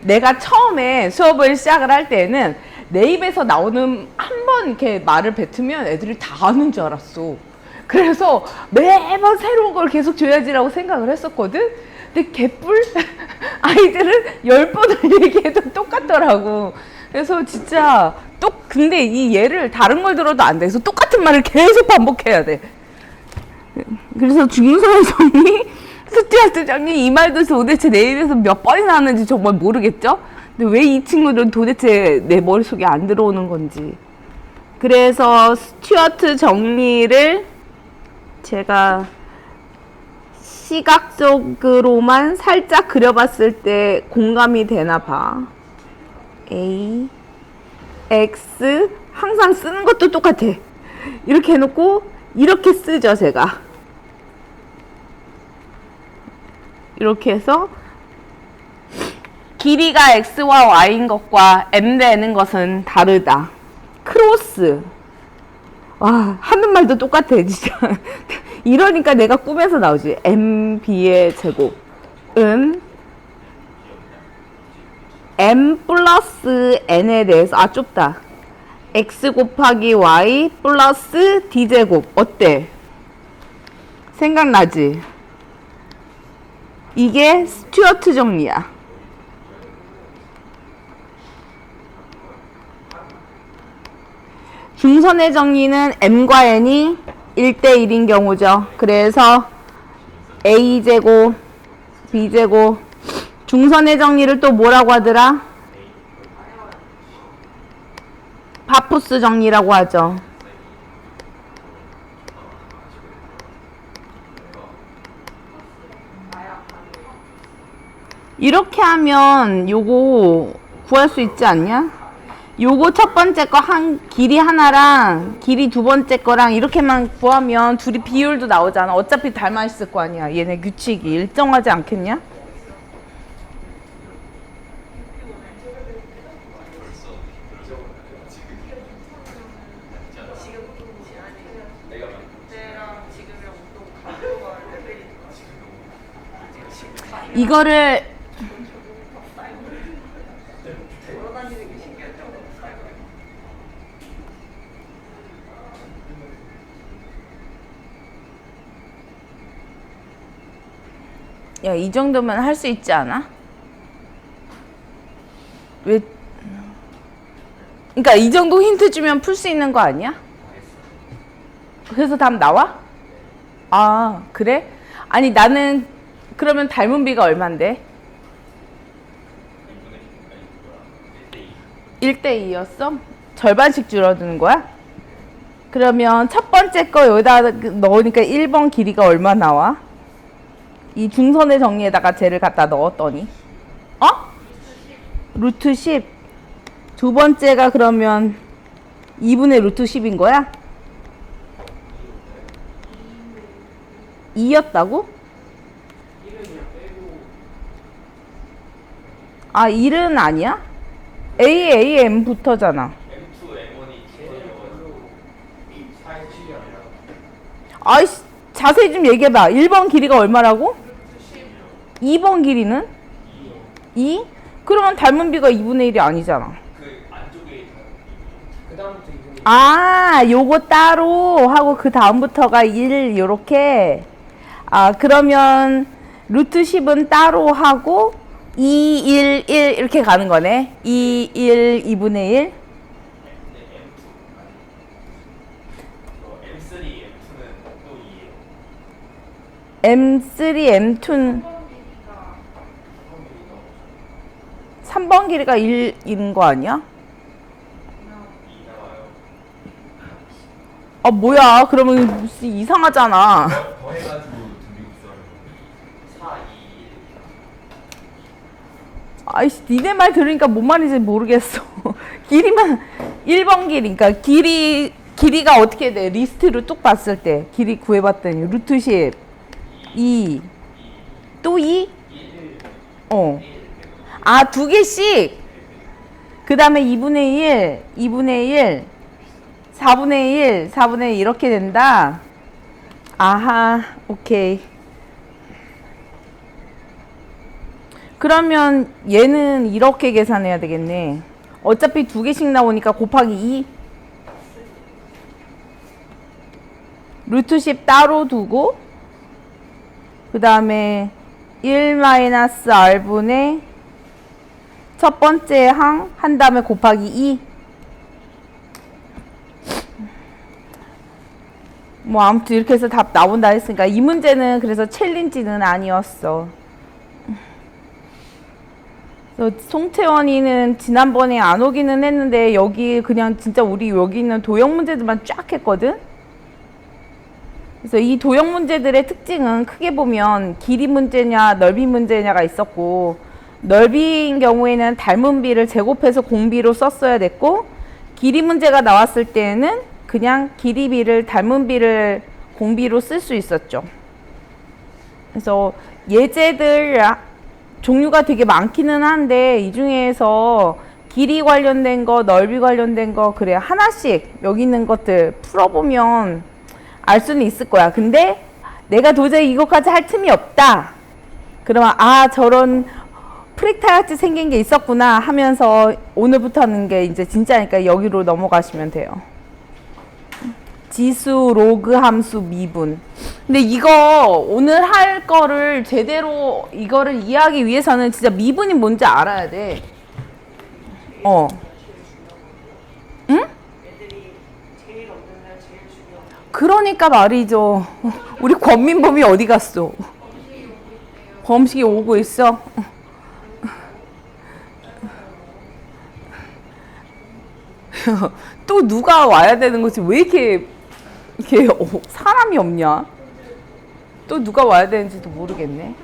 내가 처음에 수업을 시작을 할 때는 내 입에서 나오는 한 번 이렇게 말을 뱉으면 애들이 다 아는 줄 알았어. 그래서 매번 새로운 걸 계속 줘야지라고 생각을 했었거든. 근데 개뿔 아이들은 10번을 얘기해도 똑같더라고. 그래서 진짜 근데 이 얘를 다른 걸 들어도 안 돼. 그래서 똑같은 말을 계속 반복해야 돼. 그래서 중소회장이 스튜어트장이 이 말도 도대체 내 입에서 몇 번이나 하는지 정말 모르겠죠? 근데 왜 이 친구들은 도대체 내 머릿속에 안 들어오는 건지. 그래서 스튜어트 정리를 제가 시각적으로만 살짝 그려봤을 때 공감이 되나 봐. A, X, 항상 쓰는 것도 똑같아. 이렇게 해놓고 이렇게 쓰죠, 제가. 이렇게 해서 길이가 X와 Y인 것과 M 되는 것은 다르다. 크로스. 와, 하는 말도 똑같아, 진짜. 이러니까 내가 꿈에서 나오지. MB의 제곱은 M 플러스 N에 대해서, 좁다. X 곱하기 Y 플러스 D제곱. 어때? 생각나지? 이게 스튜어트 정리야. 중선의 정리는 M과 N이 1대1인 경우죠. 그래서 A제곱, B제곱. 중선의 정리를 또 뭐라고 하더라? 파푸스 정리라고 하죠. 이렇게 하면 요거 구할 수 있지 않냐? 요거 첫 번째 거 길이 하나랑 길이 두 번째 거랑 이렇게만 구하면 둘이 비율도 나오잖아. 어차피 닮아 있을 거 아니야. 얘네 규칙이 일정하지 않겠냐? 이거를 야, 이 정도면 할 수 있지 않아? 왜? 그러니까 이 정도 힌트 주면 풀 수 있는 거 아니야? 그래서 답 나와? 아, 그래? 아니, 나는 그러면 닮은 비가 얼만데? 1대2였어? 절반씩 줄어드는 거야? 그러면 첫 번째 거 여기다 넣으니까 1번 길이가 얼마 나와? 이 중선의 정리에다가 쟤를 갖다 넣었더니 루트 10. 두 번째가 그러면 2분의 루트 10인 거야? 2였다고? 1은 아니야? AM부터잖아. 아이씨, 자세히 좀 얘기해봐. 1번 길이가 얼마라고? 2번 길이는? 2? 그러면 닮은 비가 2분의 1이 아니잖아. 요거 따로 하고 그 다음부터가 1 요렇게. 그러면 루트 10은 따로 하고 2, 1, 1 이렇게 가는 거네. 2, 1, 2분의 1. M3, M2는 3번 길이가 1인 거 아니야? 뭐야. 그러면 무슨 이상하잖아. 아이씨, 니네 말 들으니까 뭔 말인지 모르겠어. 길이만 1번 길이, 그러니까 길이가 어떻게 돼? 리스트로 뚝 봤을 때 길이 구해봤더니 루트 10, 2, 또 2? 두 개씩. 그 다음에 2분의 1, 2분의 1, 4분의 1, 4분의 1 이렇게 된다. 아하, 오케이. 그러면 얘는 이렇게 계산해야 되겠네. 어차피 두 개씩 나오니까 곱하기 2. 루트 10 따로 두고 그 다음에 1-r분의 첫 번째 항 한 다음에 곱하기 2. 뭐 아무튼 이렇게 해서 답 나온다 했으니까 이 문제는 그래서 챌린지는 아니었어. 그래서 송채원이는 지난번에 안 오기는 했는데 여기 그냥 진짜 우리 여기 있는 도형 문제들만 쫙 했거든. 그래서 이 도형 문제들의 특징은 크게 보면 길이 문제냐 넓이 문제냐가 있었고, 넓이인 경우에는 닮은 비를 제곱해서 공비로 썼어야 됐고, 길이 문제가 나왔을 때는 그냥 길이 비를 닮은 비를 공비로 쓸 수 있었죠. 그래서 예제들 종류가 되게 많기는 한데 이 중에서 길이 관련된 거, 넓이 관련된 거 그래 하나씩 여기 있는 것들 풀어보면 알 수는 있을 거야. 근데 내가 도저히 이것까지 할 틈이 없다. 그러면 아 저런 프랙탈 같이 생긴 게 있었구나 하면서 오늘부터는 게 이제 진짜니까 여기로 넘어가시면 돼요. 지수, 로그 함수, 미분. 근데 이거 오늘 할 거를 제대로 이거를 이해하기 위해서는 진짜 미분이 뭔지 알아야 돼. 응? 그러니까 말이죠. 우리 권민범이 어디 갔어? 범식이 오고 있어? 또 누가 와야 되는 거지? 왜 이렇게 사람이 없냐? 또 누가 와야 되는지도 모르겠네.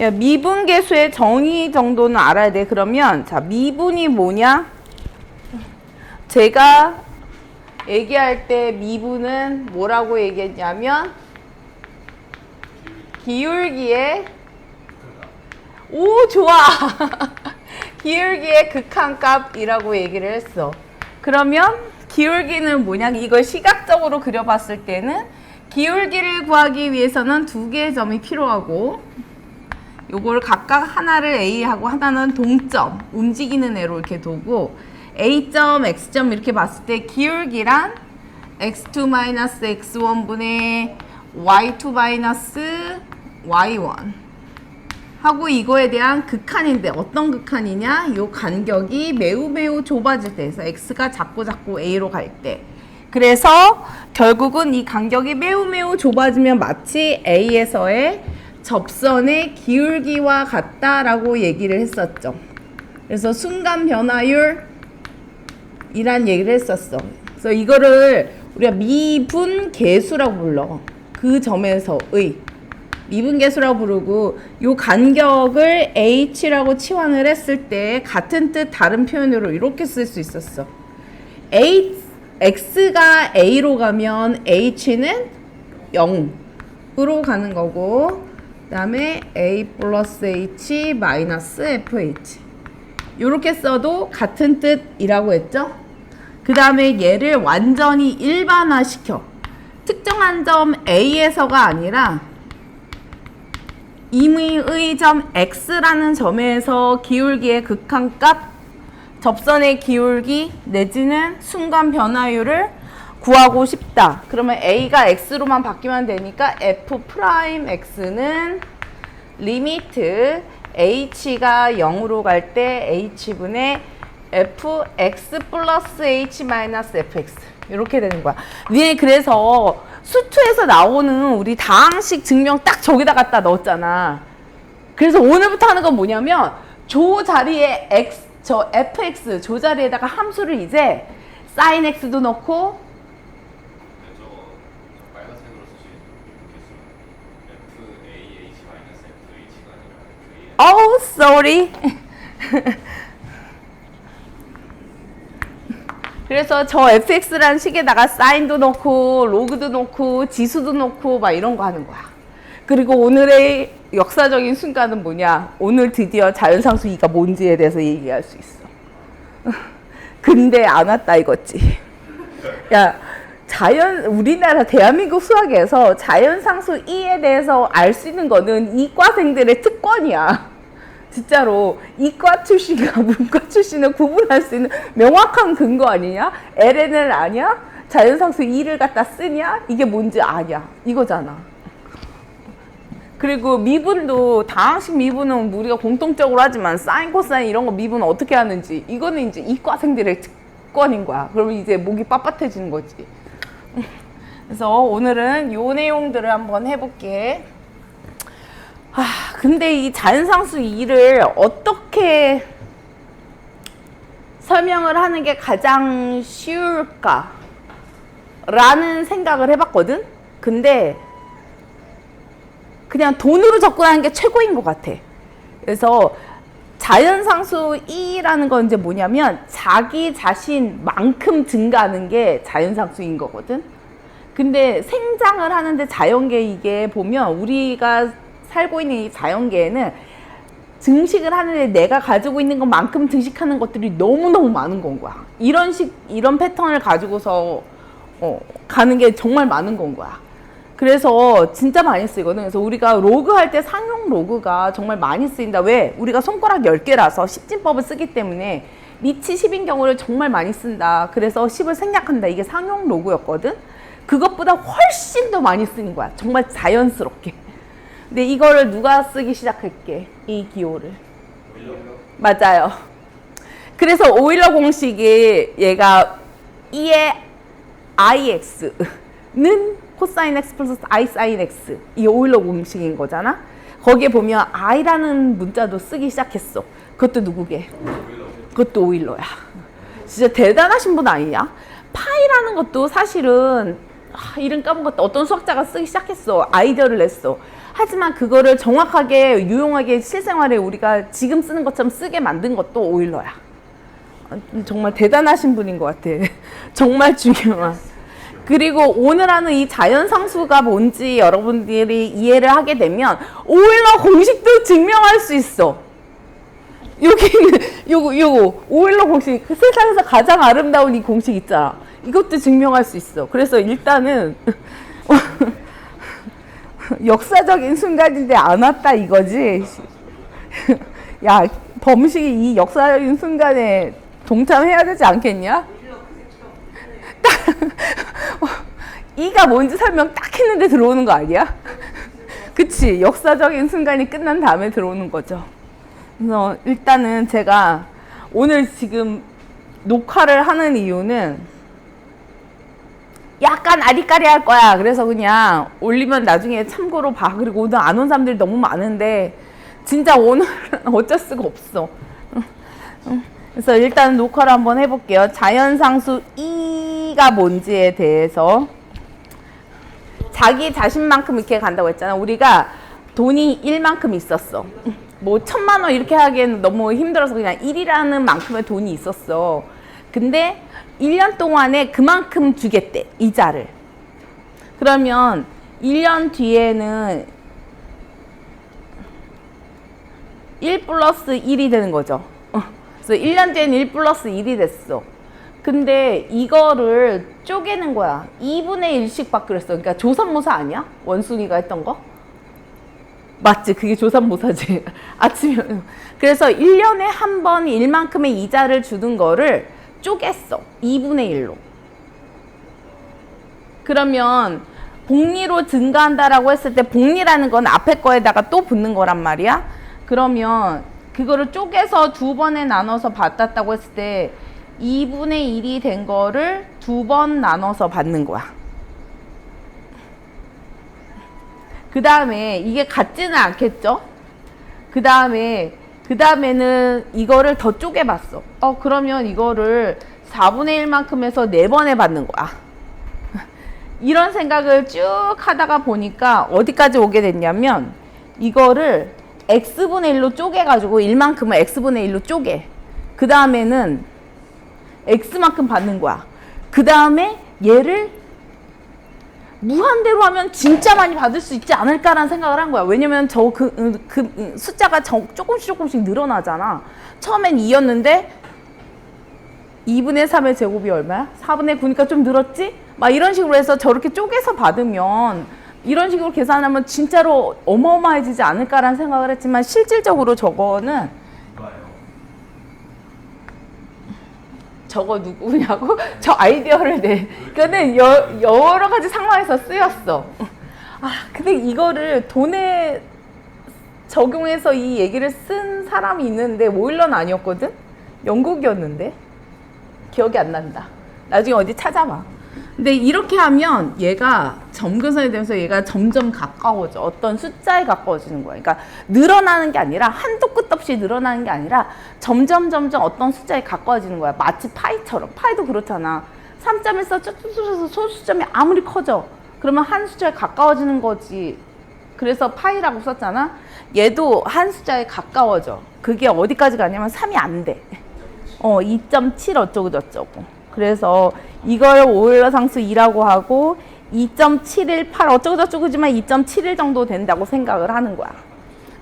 야, 미분계수의 정의 정도는 알아야 돼. 그러면 자, 미분이 뭐냐? 제가 얘기할 때 미분은 뭐라고 얘기했냐면 기울기의 오 좋아 기울기의 극한값이라고 얘기를 했어. 그러면 기울기는 뭐냐? 이걸 시각적으로 그려봤을 때는 기울기를 구하기 위해서는 두 개의 점이 필요하고, 요걸 각각 하나를 A하고 하나는 동점, 움직이는 애로 이렇게 두고 A점, X점 이렇게 봤을 때 기울기란 x2-x1분의 y2-y1 하고 이거에 대한 극한인데 어떤 극한이냐? 요 간격이 매우 좁아질 때, 그래서 x가 자꾸 a로 갈 때. 그래서 결국은 이 간격이 매우 좁아지면 마치 a에서의 접선의 기울기와 같다라고 얘기를 했었죠. 그래서 순간 변화율 이란 얘기를 했었어. 그래서 이거를 우리가 미분계수라고 불러. 그 점에서의 미분계수라고 부르고, 요 간격을 h라고 치환을 했을 때 같은 뜻 다른 표현으로 이렇게 쓸 수 있었어. x가 a로 가면 h는 0으로 가는 거고, 그 다음에 a 플러스 h 마이너스 fh 요렇게 써도 같은 뜻이라고 했죠. 그 다음에 얘를 완전히 일반화시켜. 특정한 점 A에서가 아니라 임의의 점 X라는 점에서 기울기의 극한값, 접선의 기울기 내지는 순간 변화율을 구하고 싶다. 그러면 A가 X로만 바뀌면 되니까 F'X는 리미트 H가 0으로 갈 때 H분의 Fx 플러스 H 마이너스 Fx 이렇게 되는 거야. 니네 그래서 수투에서 나오는 우리 다항식 증명 딱 저기다 갖다 넣었잖아. 그래서 오늘부터 하는 건 뭐냐면 조 자리에 저 fx 조 자리에다가 함수를 이제 sin x도 넣고 oh sorry 그래서 저 fx라는 식에다가 sine도 넣고 로그도 넣고 지수도 넣고 막 이런 거 하는 거야. 그리고 오늘의 역사적인 순간은 뭐냐? 오늘 드디어 자연상수 E가 뭔지에 대해서 얘기할 수 있어. 근데 안 왔다 이거지. 야, 우리나라 대한민국 수학에서 자연상수 E에 대해서 알 수 있는 거는 이과생들의 특권이야. 진짜로 이과 출신과 문과 출신을 구분할 수 있는 명확한 근거 아니냐? LNL 아니야? 자연상수 E를 갖다 쓰냐? 이게 뭔지 아냐? 이거잖아. 그리고 미분도 다항식 미분은 우리가 공통적으로 하지만 사인, 코사인 이런 거 미분은 어떻게 하는지 이거는 이제 이과생들의 특권인 거야. 그러면 이제 목이 빳빳해지는 거지. 그래서 오늘은 요 내용들을 한번 해볼게. 근데 이 자연상수 2를 어떻게 설명을 하는 게 가장 쉬울까? 라는 생각을 해봤거든? 근데 그냥 돈으로 접근하는 게 최고인 것 같아. 그래서 자연상수 2라는 건 이제 뭐냐면 자기 자신만큼 증가하는 게 자연상수인 거거든? 근데 생장을 하는데 자연계 이게 보면 우리가 살고 있는 이 자연계에는 증식을 하는데 내가 가지고 있는 것만큼 증식하는 것들이 너무너무 많은 건 거야. 이런 패턴을 가지고서 가는 게 정말 많은 건 거야. 그래서 진짜 많이 쓰이거든. 그래서 우리가 로그 할 때 상용 로그가 정말 많이 쓰인다. 왜? 우리가 손가락 10개라서 10진법을 쓰기 때문에 리치 10인 경우를 정말 많이 쓴다. 그래서 10을 생략한다. 이게 상용 로그였거든. 그것보다 훨씬 더 많이 쓰는 거야. 정말 자연스럽게. 근데 이거를 누가 쓰기 시작할게? 이 기호를. 맞아요. 그래서 오일러 공식이 얘가 E의 IX는 코사인 X 플러스 I 사인 X 이 오일러 공식인 거잖아. 거기에 보면 I라는 문자도 쓰기 시작했어. 그것도 누구게? 그것도 오일러야. 진짜 대단하신 분 아니냐? 파이라는 것도 사실은 이름 까먹었다. 어떤 수학자가 쓰기 시작했어. 아이디어를 냈어. 하지만 그거를 정확하게 유용하게 실생활에 우리가 지금 쓰는 것처럼 쓰게 만든 것도 오일러야. 정말 대단하신 분인 것 같아. 정말 중요한. 그리고 오늘 하는 이 자연상수가 뭔지 여러분들이 이해를 하게 되면 오일러 공식도 증명할 수 있어. 요거 오일러 공식, 세상에서 가장 아름다운 이 공식 있잖아. 이것도 증명할 수 있어. 그래서 일단은 역사적인 순간인데 안 왔다 이거지. 야, 범식이 이 역사적인 순간에 동참해야 되지 않겠냐? 이가 뭔지 설명 딱 했는데 들어오는 거 아니야? 그치? 역사적인 순간이 끝난 다음에 들어오는 거죠. 그래서 일단은 제가 오늘 지금 녹화를 하는 이유는 약간 아리까리 할 거야. 그래서 그냥 올리면 나중에 참고로 봐. 그리고 오늘 안 온 사람들이 너무 많은데 진짜 오늘은 어쩔 수가 없어. 그래서 일단 녹화를 한번 해볼게요. 자연상수 E가 뭔지에 대해서. 자기 자신만큼 이렇게 간다고 했잖아. 우리가 돈이 1만큼 있었어. 뭐 1000만 원 이렇게 하기에는 너무 힘들어서 그냥 1이라는 만큼의 돈이 있었어. 근데 1년 동안에 그만큼 주겠대, 이자를. 그러면 1년 뒤에는 1 플러스 1이 되는 거죠. 그래서 1년 뒤에는 1 플러스 1이 됐어. 근데 이거를 쪼개는 거야. 2분의 1씩 받기로 했어. 그러니까 조삼모사 아니야? 원숭이가 했던 거? 맞지? 그게 조삼모사지. 아침에. 그래서 1년에 한 번 1만큼의 이자를 주는 거를 쪼갰어. 2분의 1로. 그러면 복리로 증가한다라고 했을 때 복리라는 건 앞에 거에다가 또 붙는 거란 말이야. 그러면 그거를 쪼개서 2번에 나눠서 받았다고 했을 때 2분의 1이 된 거를 2번 나눠서 받는 거야. 그 다음에 이게 같지는 않겠죠? 그 다음에는 이거를 더 쪼개봤어. 그러면 이거를 4분의 1만큼 해서 4번에 받는 거야. 이런 생각을 쭉 하다가 보니까 어디까지 오게 됐냐면 이거를 x분의 1로 쪼개가지고 1만큼은 x분의 1로 쪼개. 그 다음에는 x만큼 받는 거야. 그 다음에 얘를 무한대로 하면 진짜 많이 받을 수 있지 않을까라는 생각을 한 거야. 왜냐면 숫자가 조금씩 늘어나잖아. 처음엔 2였는데 2분의 3의 제곱이 얼마야? 4분의 9니까 좀 늘었지? 막 이런 식으로 해서 저렇게 쪼개서 받으면 이런 식으로 계산하면 진짜로 어마어마해지지 않을까라는 생각을 했지만 실질적으로 저거는 저거 누구냐고? 저 아이디어를 그거는 여러 가지 상황에서 쓰였어. 아, 근데 이거를 돈에 적용해서 이 얘기를 쓴 사람이 있는데 오일러는 아니었거든? 영국이었는데? 기억이 안 난다. 나중에 어디 찾아봐. 근데 이렇게 하면 얘가 점근선이 되면서 얘가 점점 가까워져. 어떤 숫자에 가까워지는 거야. 그러니까 늘어나는 게 아니라 한도 끝 없이 늘어나는 게 아니라 점점 어떤 숫자에 가까워지는 거야. 마치 파이처럼. 파이도 그렇잖아. 3점에서 쭉쭉쭉해서 소수점이 아무리 커져. 그러면 한 숫자에 가까워지는 거지. 그래서 파이라고 썼잖아. 얘도 한 숫자에 가까워져. 그게 어디까지 가냐면 3이 안 돼. 2.7 어쩌고 저쩌고. 그래서 이걸 오일러 상수 2라고 하고 2.718 어쩌고 저쩌고지만 2.71 정도 된다고 생각을 하는 거야.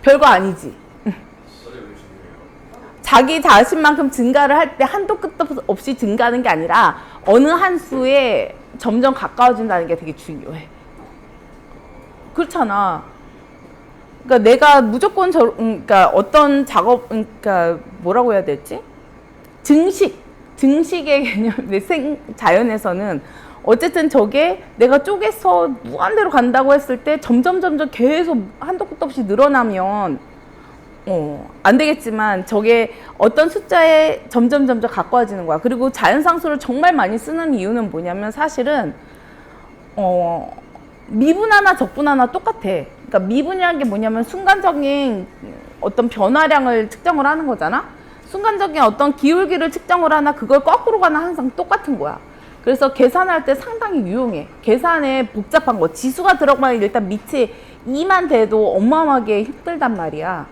별거 아니지. 자기 자신만큼 증가를 할 때 한도 끝도 없이 증가하는 게 아니라 어느 한 수에 점점 가까워진다는 게 되게 중요해. 그렇잖아. 그러니까 내가 무조건 그러니까 어떤 작업, 그러니까 뭐라고 해야 될지? 증식의 개념, 자연에서는 어쨌든 저게 내가 쪼개서 무한대로 간다고 했을 때 점점 계속 한도 끝도 없이 늘어나면 안 되겠지만 저게 어떤 숫자에 점점 가까워지는 거야. 그리고 자연상수를 정말 많이 쓰는 이유는 뭐냐면 사실은 미분하나 적분하나 똑같아. 그러니까 미분이라는 게 뭐냐면 순간적인 어떤 변화량을 측정을 하는 거잖아. 순간적인 어떤 기울기를 측정을 하나 그걸 거꾸로 가나 항상 똑같은 거야. 그래서 계산할 때 상당히 유용해. 계산에 복잡한 거 지수가 들어가면 일단 밑에 2만 돼도 어마어마하게 힘들단 말이야.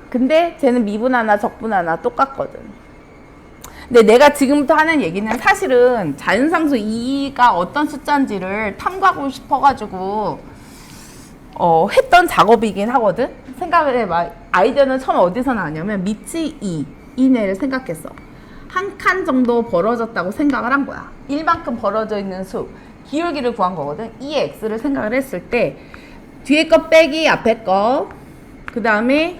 근데 쟤는 미분하나 적분하나 똑같거든. 근데 내가 지금부터 하는 얘기는 사실은 자연상수 2가 어떤 숫자인지를 탐구하고 싶어가지고 했던 작업이긴 하거든. 생각을 해봐. 아이디어는 처음 어디서 나왔냐면 밑이 2 이내를 생각했어. 한 칸 정도 벌어졌다고 생각을 한 거야. 1만큼 벌어져 있는 수 기울기를 구한 거거든. 2의 x를 생각을 했을 때 뒤에 거 빼기 앞에 거, 그 다음에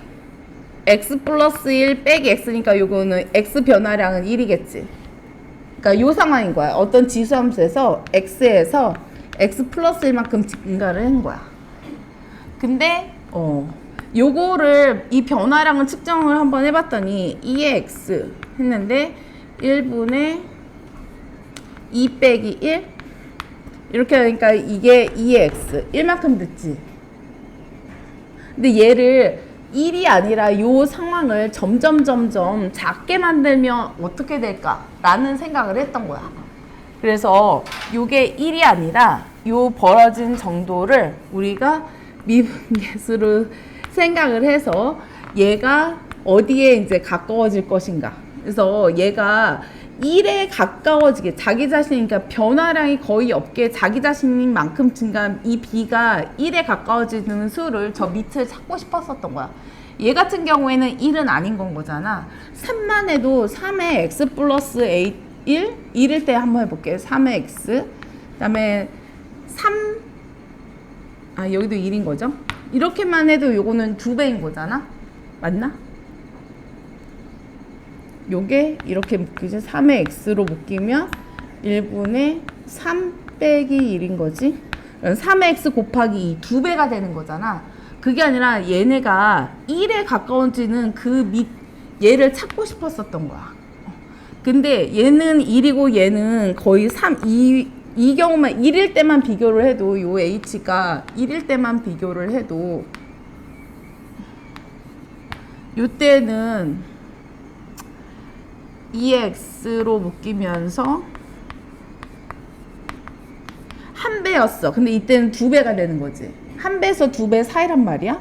x 플러스 1 빼기 x니까 요거는 x 변화량은 1이겠지. 그러니까 요 상황인 거야. 어떤 지수함수에서 x에서 x 플러스 1만큼 증가를 한 거야. 근데 요거를 이 변화량을 측정을 한번 해봤더니 2의 x 했는데 1분의 2 빼기 1 이렇게 하니까 이게 2의 x 1만큼 됐지. 근데 얘를 1이 아니라 요 상황을 점점 작게 만들면 어떻게 될까라는 생각을 했던 거야. 그래서 요게 1이 아니라 요 벌어진 정도를 우리가 미분계수로 생각을 해서 얘가 어디에 이제 가까워질 것인가. 그래서 얘가 1에 가까워지게 자기 자신이 그러니까 변화량이 거의 없게 자기 자신인 만큼 증가한 이 b가 1에 가까워지는 수를 저 밑을 찾고 싶었었던 거야. 얘 같은 경우에는 1은 아닌 건 거잖아. 3만 해도 3의 x 플러스 1일 때 한번 해볼게. 3의 x 그 다음에 3 여기도 1인 거죠. 이렇게만 해도 요거는 2배인 거잖아. 맞나? 요게 이렇게 묶이지. 3의 x로 묶이면 1분의 3 빼기 1인 거지. 3의 x 곱하기 2 2배가 되는 거잖아. 그게 아니라 얘네가 1에 가까워지는 그 얘를 찾고 싶었었던 거야. 근데 얘는 1이고 얘는 거의 3, 이 경우만 1일 때만 비교를 해도 요 h가 1일 때만 비교를 해도 요때는 2x로 묶이면서 1배였어. 근데 이때는 2배가 되는 거지. 1배에서 2배 사이란 말이야.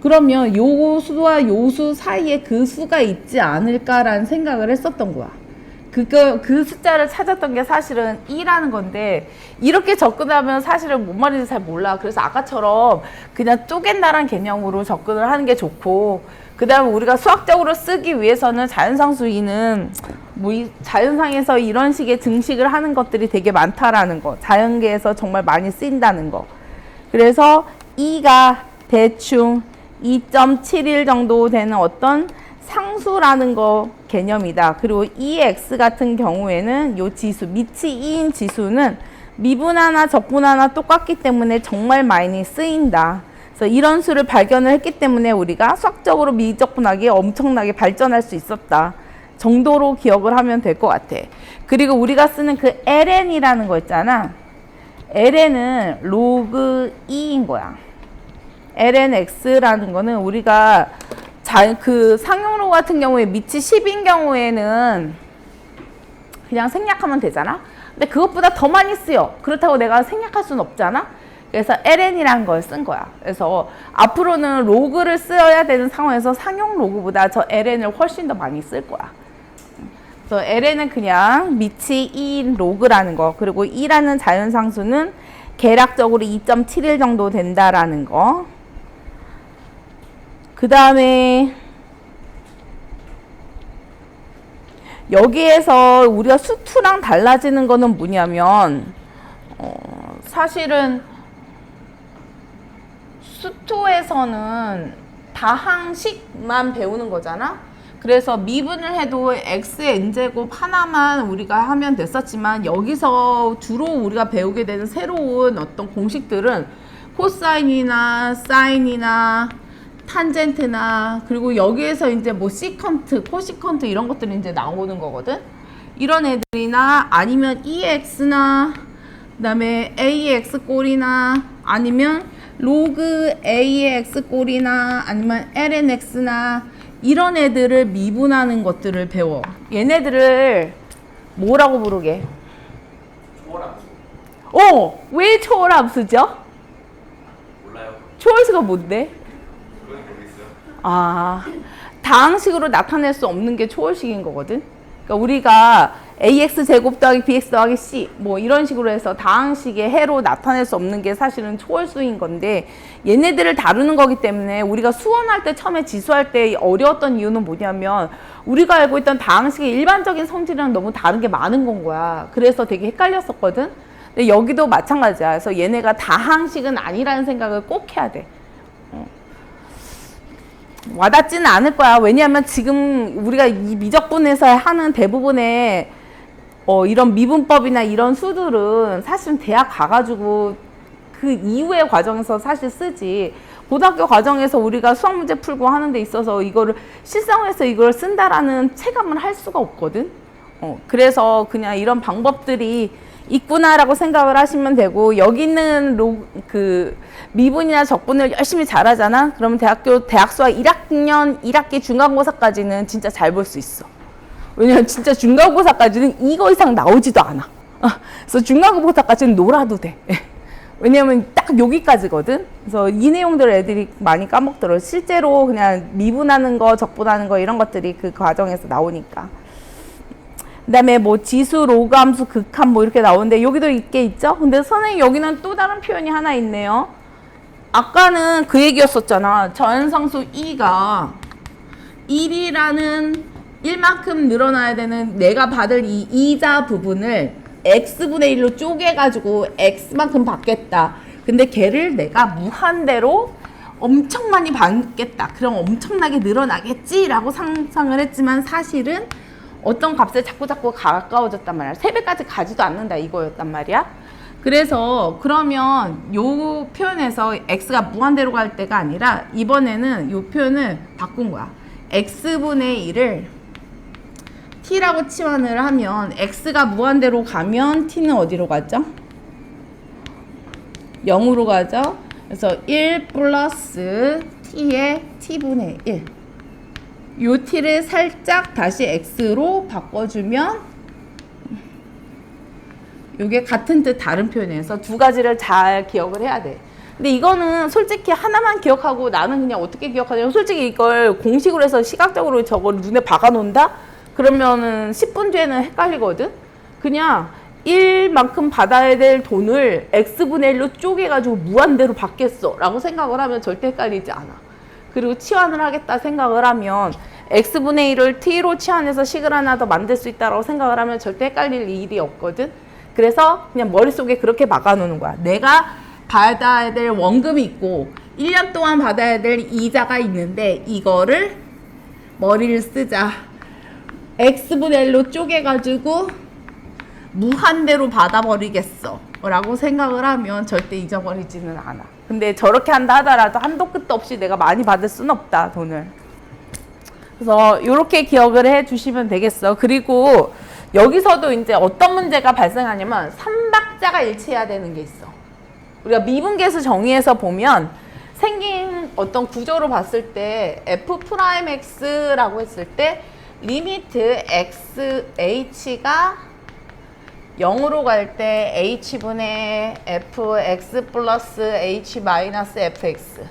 그러면 요 수와 요 수 사이에 그 수가 있지 않을까라는 생각을 했었던 거야. 그 숫자를 찾았던 게 사실은 2라는 건데 이렇게 접근하면 사실은 뭔 말인지 잘 몰라. 그래서 아까처럼 그냥 쪼갠다란 개념으로 접근을 하는 게 좋고 그 다음에 우리가 수학적으로 쓰기 위해서는 자연상수 E는 뭐 이 자연상에서 이런 식의 증식을 하는 것들이 되게 많다라는 거. 자연계에서 정말 많이 쓰인다는 거. 그래서 E가 대충 2.71 정도 되는 어떤 상수라는 거 개념이다. 그리고 EX 같은 경우에는 요 지수, 밑이 2인 지수는 미분하나 적분하나 똑같기 때문에 정말 많이 쓰인다. 그래서 이런 수를 발견을 했기 때문에 우리가 수학적으로 미적분하기에 엄청나게 발전할 수 있었다 정도로 기억을 하면 될 것 같아. 그리고 우리가 쓰는 그 ln이라는 거 있잖아. ln은 로그 2인 거야. lnx라는 거는 우리가 그 상용로 같은 경우에 밑이 10인 경우에는 그냥 생략하면 되잖아. 근데 그것보다 더 많이 쓰여. 그렇다고 내가 생략할 수는 없잖아. 그래서 ln이라는 걸 쓴 거야. 그래서 앞으로는 로그를 써야 되는 상황에서 상용 로그보다 저 ln을 훨씬 더 많이 쓸 거야. 그래서 ln은 그냥 밑이 2인 로그라는 거. 그리고 2라는 자연상수는 계략적으로 2.71 정도 된다라는 거. 그 다음에 여기에서 우리가 수투랑 달라지는 거는 뭐냐면 사실은 수투에서는 다항식만 배우는 거잖아. 그래서 미분을 해도 x의 n제곱 하나만 우리가 하면 됐었지만 여기서 주로 우리가 배우게 되는 새로운 어떤 공식들은 코사인이나 사인이나 탄젠트나 그리고 여기에서 이제 뭐 시컨트, 코시컨트 이런 것들이 이제 나오는 거거든. 이런 애들이나 아니면 EX나 그다음에 AX 꼴이나 아니면 로그 AX 꼴이나 아니면 LNX나 이런 애들을 미분하는 것들을 배워. 얘네들을 뭐라고 부르게? 초월함수. 왜 초월함수죠? 몰라요. 초월수가 뭔데? 그건 모르겠어요. 다항식으로 나타낼 수 없는 게 초월식인 거거든. 그러니까 우리가 ax 제곱 더하기 bx 더하기 c 뭐 이런 식으로 해서 다항식의 해로 나타낼 수 없는 게 사실은 초월수인 건데 얘네들을 다루는 거기 때문에 우리가 수원할 때 처음에 지수할 때 어려웠던 이유는 뭐냐면 우리가 알고 있던 다항식의 일반적인 성질이랑 너무 다른 게 많은 건 거야. 그래서 되게 헷갈렸었거든. 근데 여기도 마찬가지야. 그래서 얘네가 다항식은 아니라는 생각을 꼭 해야 돼. 와닿지는 않을 거야. 왜냐하면 지금 우리가 이 미적분에서 하는 대부분의 이런 미분법이나 이런 수들은 사실은 대학 가가지고 그 이후의 과정에서 사실 쓰지. 고등학교 과정에서 우리가 수학 문제 풀고 하는 데 있어서 이거를 실생활에서 이걸 쓴다라는 체감을 할 수가 없거든. 그래서 그냥 이런 방법들이 있구나라고 생각을 하시면 되고 여기 있는 그 미분이나 적분을 열심히 잘하잖아. 그러면 대학 수학 1학년 1학기 중간고사까지는 진짜 잘 볼 수 있어. 왜냐면 진짜 중간고사까지는 이거 이상 나오지도 않아. 그래서 중간고사까지는 놀아도 돼. 왜냐면 딱 여기까지거든. 그래서 이 내용들 애들이 많이 까먹더라고. 실제로 그냥 미분하는 거, 적분하는 거 이런 것들이 그 과정에서 나오니까. 그 다음에 뭐 지수, 로그함수, 극함 뭐 이렇게 나오는데 여기도 있게 있죠? 근데 선생님 여기는 또 다른 표현이 하나 있네요. 아까는 그 얘기였었잖아. 자연상수 E가 1이라는 1만큼 늘어나야 되는 내가 받을 이 이자 부분을 x분의 1로 쪼개가지고 x만큼 받겠다. 근데 걔를 내가 무한대로 엄청 많이 받겠다. 그럼 엄청나게 늘어나겠지라고 상상을 했지만 사실은 어떤 값에 자꾸 가까워졌단 말이야. 3배까지 가지도 않는다 이거였단 말이야. 그래서 그러면 요 표현에서 x가 무한대로 갈 때가 아니라 이번에는 요 표현을 바꾼 거야. x분의 1을 t라고 치환을 하면 x가 무한대로 가면 t는 어디로 가죠? 0으로 가죠. 그래서 1 플러스 t의 t분의 1 요 t를 살짝 다시 x로 바꿔주면 요게 같은 뜻 다른 표현에서 두 가지를 잘 기억을 해야 돼. 근데 이거는 솔직히 하나만 기억하고 나는 그냥 어떻게 기억하냐면 솔직히 이걸 공식으로 해서 시각적으로 저걸 눈에 박아 놓는다? 그러면은 10분 뒤에는 헷갈리거든? 그냥 1만큼 받아야 될 돈을 x분의 1로 쪼개가지고 무한대로 받겠어 라고 생각을 하면 절대 헷갈리지 않아. 그리고 치환을 하겠다 생각을 하면 x분의 1을 t로 치환해서 식을 하나 더 만들 수 있다고 생각을 하면 절대 헷갈릴 일이 없거든. 그래서 그냥 머릿속에 그렇게 막아놓는 거야. 내가 받아야 될 원금이 있고 1년 동안 받아야 될 이자가 있는데 이거를 머리를 쓰자. x분의 1로 쪼개가지고 무한대로 받아버리겠어 라고 생각을 하면 절대 잊어버리지는 않아. 근데 저렇게 한다 하더라도 한도 끝도 없이 내가 많이 받을 수는 없다, 돈을. 그래서 이렇게 기억을 해 주시면 되겠어. 그리고 여기서도 이제 어떤 문제가 발생하냐면 삼박자가 일치해야 되는 게 있어. 우리가 미분계수 정의에서 보면 생긴 어떤 구조로 봤을 때 f'x라고 했을 때 리미트 x, h가 0으로 갈 때 h분의 fx 플러스 h 마이너스 fx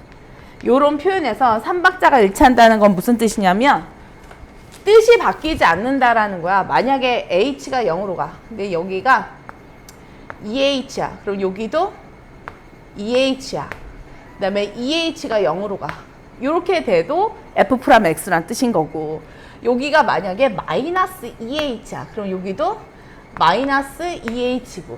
요런 표현에서 삼박자가 일치한다는 건 무슨 뜻이냐면 뜻이 바뀌지 않는다라는 거야. 만약에 h가 0으로 가. 근데 여기가 2h야. 그럼 여기도 2h야. 그 다음에 2h가 0으로 가. 이렇게 돼도 f 프라임 x란 뜻인 거고 여기가 만약에 마이너스 2h야. 그럼 여기도 마이너스 2h고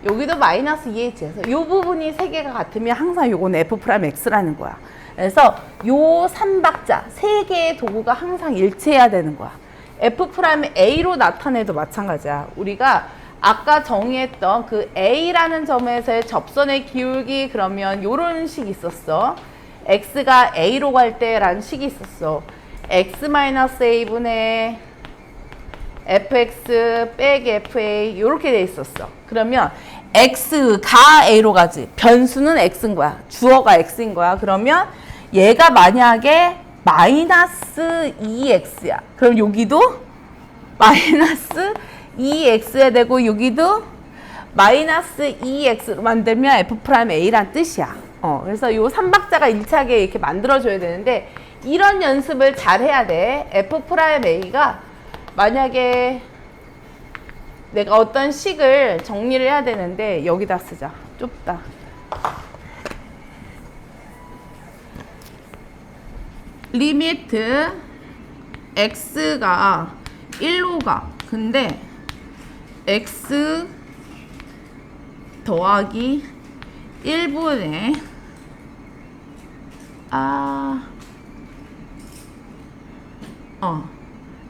여기도 마이너스 2h에서 이 부분이 세 개가 같으면 항상 요거는 f 프라임 x라는 거야. 그래서 요 삼박자 세 개의 도구가 항상 일치해야 되는 거야. f 프라임 a로 나타내도 마찬가지야. 우리가 아까 정의했던 그 a라는 점에서의 접선의 기울기 그러면 요런 식이 있었어. x가 a로 갈 때라는 식이 있었어. x-a분의 fx 빼기 fa 이렇게 돼 있었어. 그러면 x가 a로 가지. 변수는 x인 거야. 주어가 x인 거야. 그러면 얘가 만약에 마이너스 2x야. 그럼 여기도 마이너스 2x야 되고 여기도 마이너스 2x로 만들면 f 프라임 a란 뜻이야. 그래서 요 삼박자가 일치하게 이렇게 만들어줘야 되는데 이런 연습을 잘 해야 돼. f 프라임 a가 만약에 내가 어떤 식을 정리를 해야 되는데 여기다 쓰자. 좁다. 리미트 x가 1로 가. 근데 x 더하기 1분의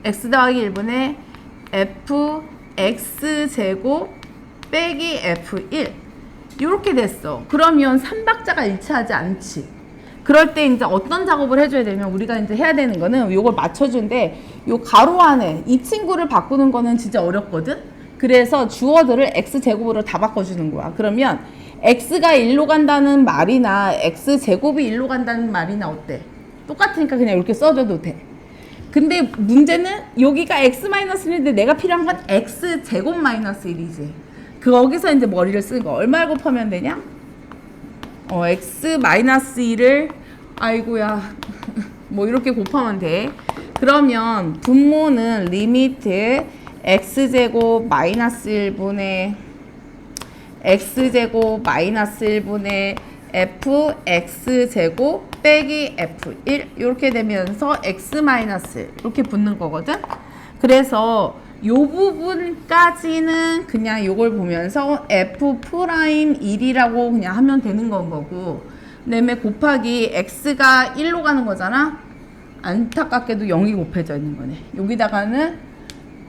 x 더하기 1분의 fx제곱 빼기 f1 이렇게 됐어. 그러면 삼박자가 일치하지 않지. 그럴 때 이제 어떤 작업을 해줘야 되면 우리가 이제 해야 되는 거는 요걸 맞춰준데 요 가로 안에 이 친구를 바꾸는 거는 진짜 어렵거든. 그래서 주어들을 x제곱으로 다 바꿔주는 거야. 그러면 x가 1로 간다는 말이나 x제곱이 1로 간다는 말이나 어때? 똑같으니까 그냥 이렇게 써줘도 돼. 근데 문제는 여기가 x-1인데 내가 필요한 건 x제곱 마이너스 1이지. 거기서 이제 머리를 쓰는 거. 얼마 곱하면 되냐? x-1을 아이고야 뭐 이렇게 곱하면 돼. 그러면 분모는 리미트 x제곱 마이너스 1분의 x제곱 마이너스 1분의 fx제곱 빼기 f1 이렇게 되면서 x 마이너스 이렇게 붙는 거거든. 그래서 요 부분까지는 그냥 요걸 보면서 f 프라임 1이라고 그냥 하면 되는 건 거고, 그다음에 곱하기 x가 1로 가는 거잖아. 안타깝게도 0이 곱해져 있는 거네. 여기다가는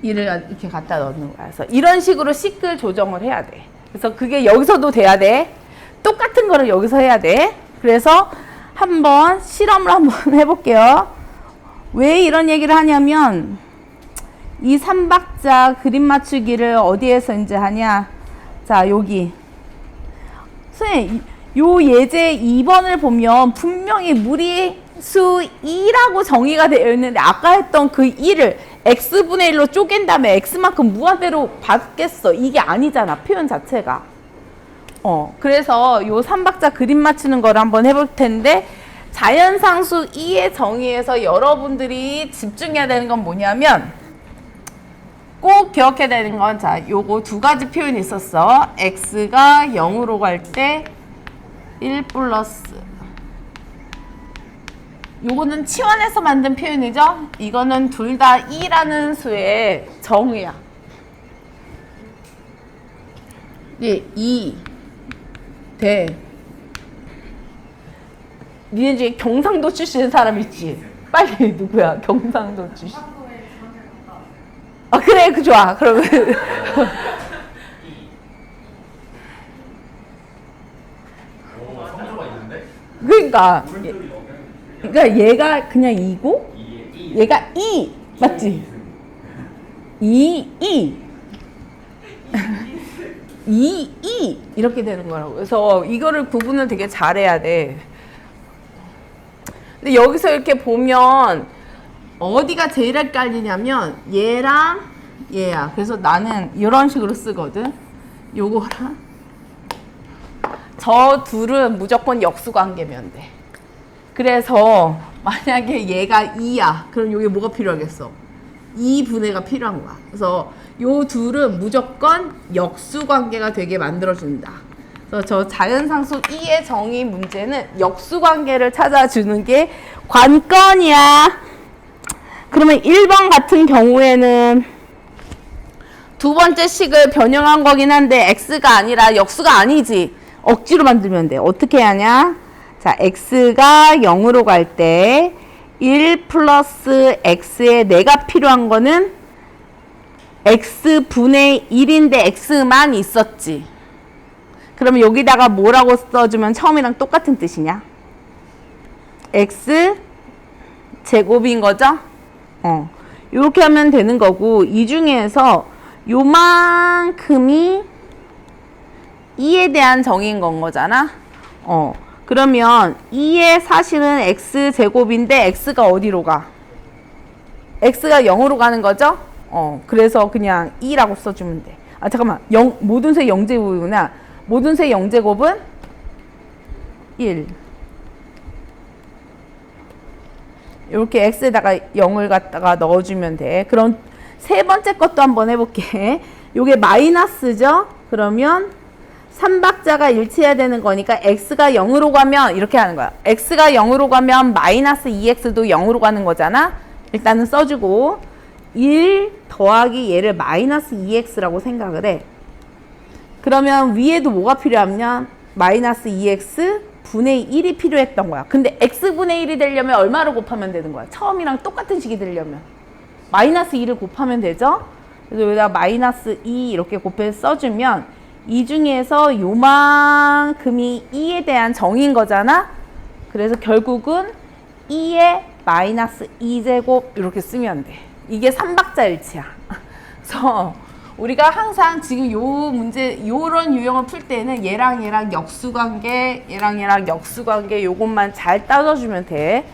1을 이렇게 갖다 넣는 거야. 그래서 이런 식으로 식을 조정을 해야 돼. 그래서 그게 여기서도 돼야 돼. 똑같은 거를 여기서 해야 돼. 그래서 한번 실험을 한번 해볼게요. 왜 이런 얘기를 하냐면 이 삼박자 그림 맞추기를 어디에서 이제 하냐. 자, 여기. 선생님, 요 예제 2번을 보면 분명히 무리수 2라고 정의가 되어 있는데 아까 했던 그 2를 x분의 1로 쪼갠 다음에 x만큼 무한대로 받겠어. 이게 아니잖아, 표현 자체가. 그래서 요 삼박자 그림 맞추는 거를 한번 해볼 텐데, 자연상수 2의 정의에서 여러분들이 집중해야 되는 건 뭐냐면, 꼭 기억해야 되는 건, 자, 요거 두 가지 표현이 있었어. x가 0으로 갈 때 1 플러스 요거는 치환해서 만든 표현이죠. 이거는 둘 다 2라는 수의 정의야. 예, 2 대. 니네 중에 경상도 출신 사람 있지? 빨리 누구야? 경상도 출신. 아 그래 그 좋아. 그러면 성조가 있는데? 그러니까 얘가 그냥 2고 얘가 2 맞지? 2 이렇게 되는 거라고. 그래서 이거를 구분을 되게 잘해야 돼. 근데 여기서 이렇게 보면 어디가 제일 헷갈리냐면 얘랑 얘야. 그래서 나는 이런 식으로 쓰거든. 요거랑 저 둘은 무조건 역수관계면 돼. 그래서 만약에 얘가 2야. 그럼 여기 뭐가 필요하겠어? 2분의가 필요한 거야. 그래서 요 둘은 무조건 역수관계가 되게 만들어준다. 그래서 저 자연상수 2의 정의 문제는 역수관계를 찾아주는 게 관건이야. 그러면 1번 같은 경우에는 두 번째 식을 변형한 거긴 한데 x가 아니라 역수가 아니지. 억지로 만들면 돼. 어떻게 하냐? 자, x가 0으로 갈 때 1 플러스 x에 내가 필요한 거는 x분의 1인데 x만 있었지. 그러면 여기다가 뭐라고 써주면 처음이랑 똑같은 뜻이냐? x 제곱인 거죠? 이렇게 하면 되는 거고, 이 중에서 요만큼이 2에 대한 정의인 건 거잖아? 그러면 2의 사실은 x제곱인데 x가 어디로 가? x가 0으로 가는 거죠? 그래서 그냥 2라고 써주면 돼. 아, 잠깐만. 모든 수 0제곱이구나. 모든 수 0제곱은 1. 이렇게 x에다가 0을 갖다가 넣어주면 돼. 그럼 세 번째 것도 한번 해볼게. 요게 마이너스죠? 그러면 3박자가 일치해야 되는 거니까 x가 0으로 가면 이렇게 하는 거야. x가 0으로 가면 마이너스 2x도 0으로 가는 거잖아. 일단은 써주고 1 더하기 얘를 마이너스 2x라고 생각을 해. 그러면 위에도 뭐가 필요하면 마이너스 2x 분의 1이 필요했던 거야. 근데 x분의 1이 되려면 얼마를 곱하면 되는 거야? 처음이랑 똑같은 식이 되려면 마이너스 2를 곱하면 되죠? 그래서 여기다 마이너스 2 이렇게 곱해서 써주면 이 중에서 요만큼이 2에 대한 정의인 거잖아? 그래서 결국은 2의 마이너스 2제곱 이렇게 쓰면 돼. 이게 3박자 일치야. 그래서 우리가 항상 지금 요 문제, 요런 유형을 풀 때는 얘랑 역수관계, 얘랑 역수관계 요것만 잘 따져주면 돼.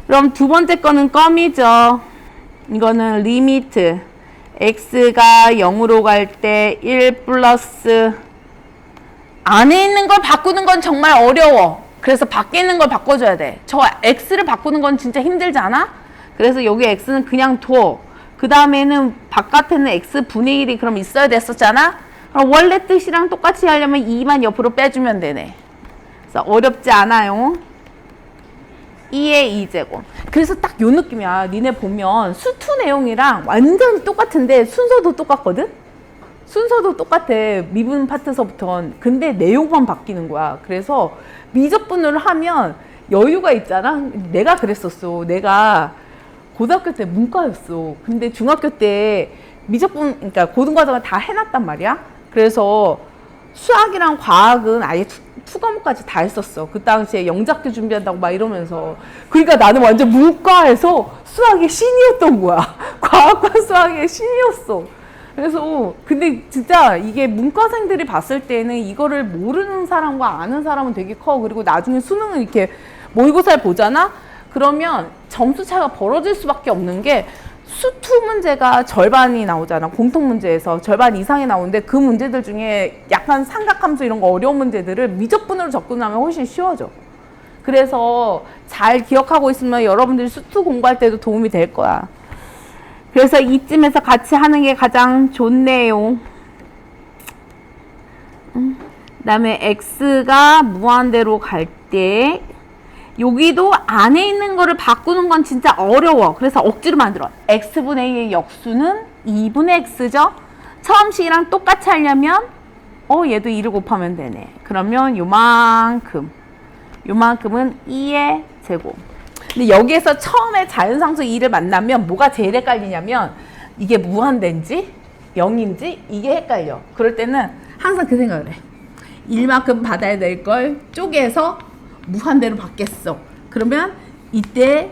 그럼 두 번째 거는 껌이죠. 이거는 리미트. x가 0으로 갈 때 1 플러스 안에 있는 걸 바꾸는 건 정말 어려워. 그래서 밖에 있는 걸 바꿔줘야 돼. 저 x를 바꾸는 건 진짜 힘들지 않아? 그래서 여기 x는 그냥 둬. 그 다음에는 바깥에는 x분의 1이 그럼 있어야 됐었잖아? 그럼 원래 뜻이랑 똑같이 하려면 2만 옆으로 빼주면 되네. 그래서 어렵지 않아요. 2의 2제곱. 그래서 딱 요 느낌이야. 니네 보면 수투 내용이랑 완전히 똑같은데 순서도 똑같거든? 순서도 똑같아. 미분 파트서부터는. 근데 내용만 바뀌는 거야. 그래서 미적분을 하면 여유가 있잖아. 내가 그랬었어. 내가 고등학교 때 문과였어. 근데 중학교 때 미적분, 그러니까 고등과정을 다 해놨단 말이야. 그래서 수학이랑 과학은 아예 투 과목까지 다 했었어. 그 당시에 영작교 준비한다고 막 이러면서. 그러니까 나는 완전 문과에서 수학의 신이었던 거야. 과학과 수학의 신이었어. 그래서 근데 진짜 이게 문과생들이 봤을 때는 이거를 모르는 사람과 아는 사람은 되게 커. 그리고 나중에 수능을 이렇게 모의고사를 보잖아? 그러면 점수 차가 벌어질 수밖에 없는 게 수투 문제가 절반이 나오잖아. 공통 문제에서 절반 이상이 나오는데 그 문제들 중에 약간 삼각함수 이런 거 어려운 문제들을 미적분으로 접근하면 훨씬 쉬워져. 그래서 잘 기억하고 있으면 여러분들이 수투 공부할 때도 도움이 될 거야. 그래서 이쯤에서 같이 하는 게 가장 좋네요. 그다음에 x가 무한대로 갈 때 여기도 안에 있는 거를 바꾸는 건 진짜 어려워. 그래서 억지로 만들어. x분의 2의 역수는 2분의 x죠. 처음 식이랑 똑같이 하려면 얘도 2를 곱하면 되네. 그러면 요만큼은 2의 제곱. 근데 여기에서 처음에 자연상수 2를 만나면 뭐가 제일 헷갈리냐면 이게 무한대인지 0인지 이게 헷갈려. 그럴 때는 항상 그 생각을 해. 1만큼 받아야 될 걸 쪼개서 무한대로 받겠어. 그러면 이때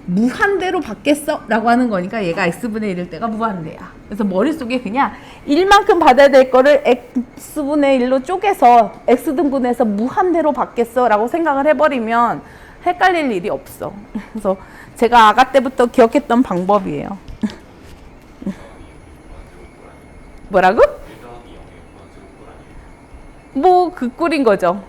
무한대로 받겠어 라고 하는 거니까 얘가 x분의 1일 때가 무한대야. 그래서 머릿속에 그냥 1만큼 받아야 될 거를 x분의 1로 쪼개서 x등분해서 무한대로 받겠어 라고 생각을 해버리면 헷갈릴 일이 없어. 그래서 제가 아가 때부터 기억했던 방법이에요. 뭐라고? 뭐 그 꼴인 거죠.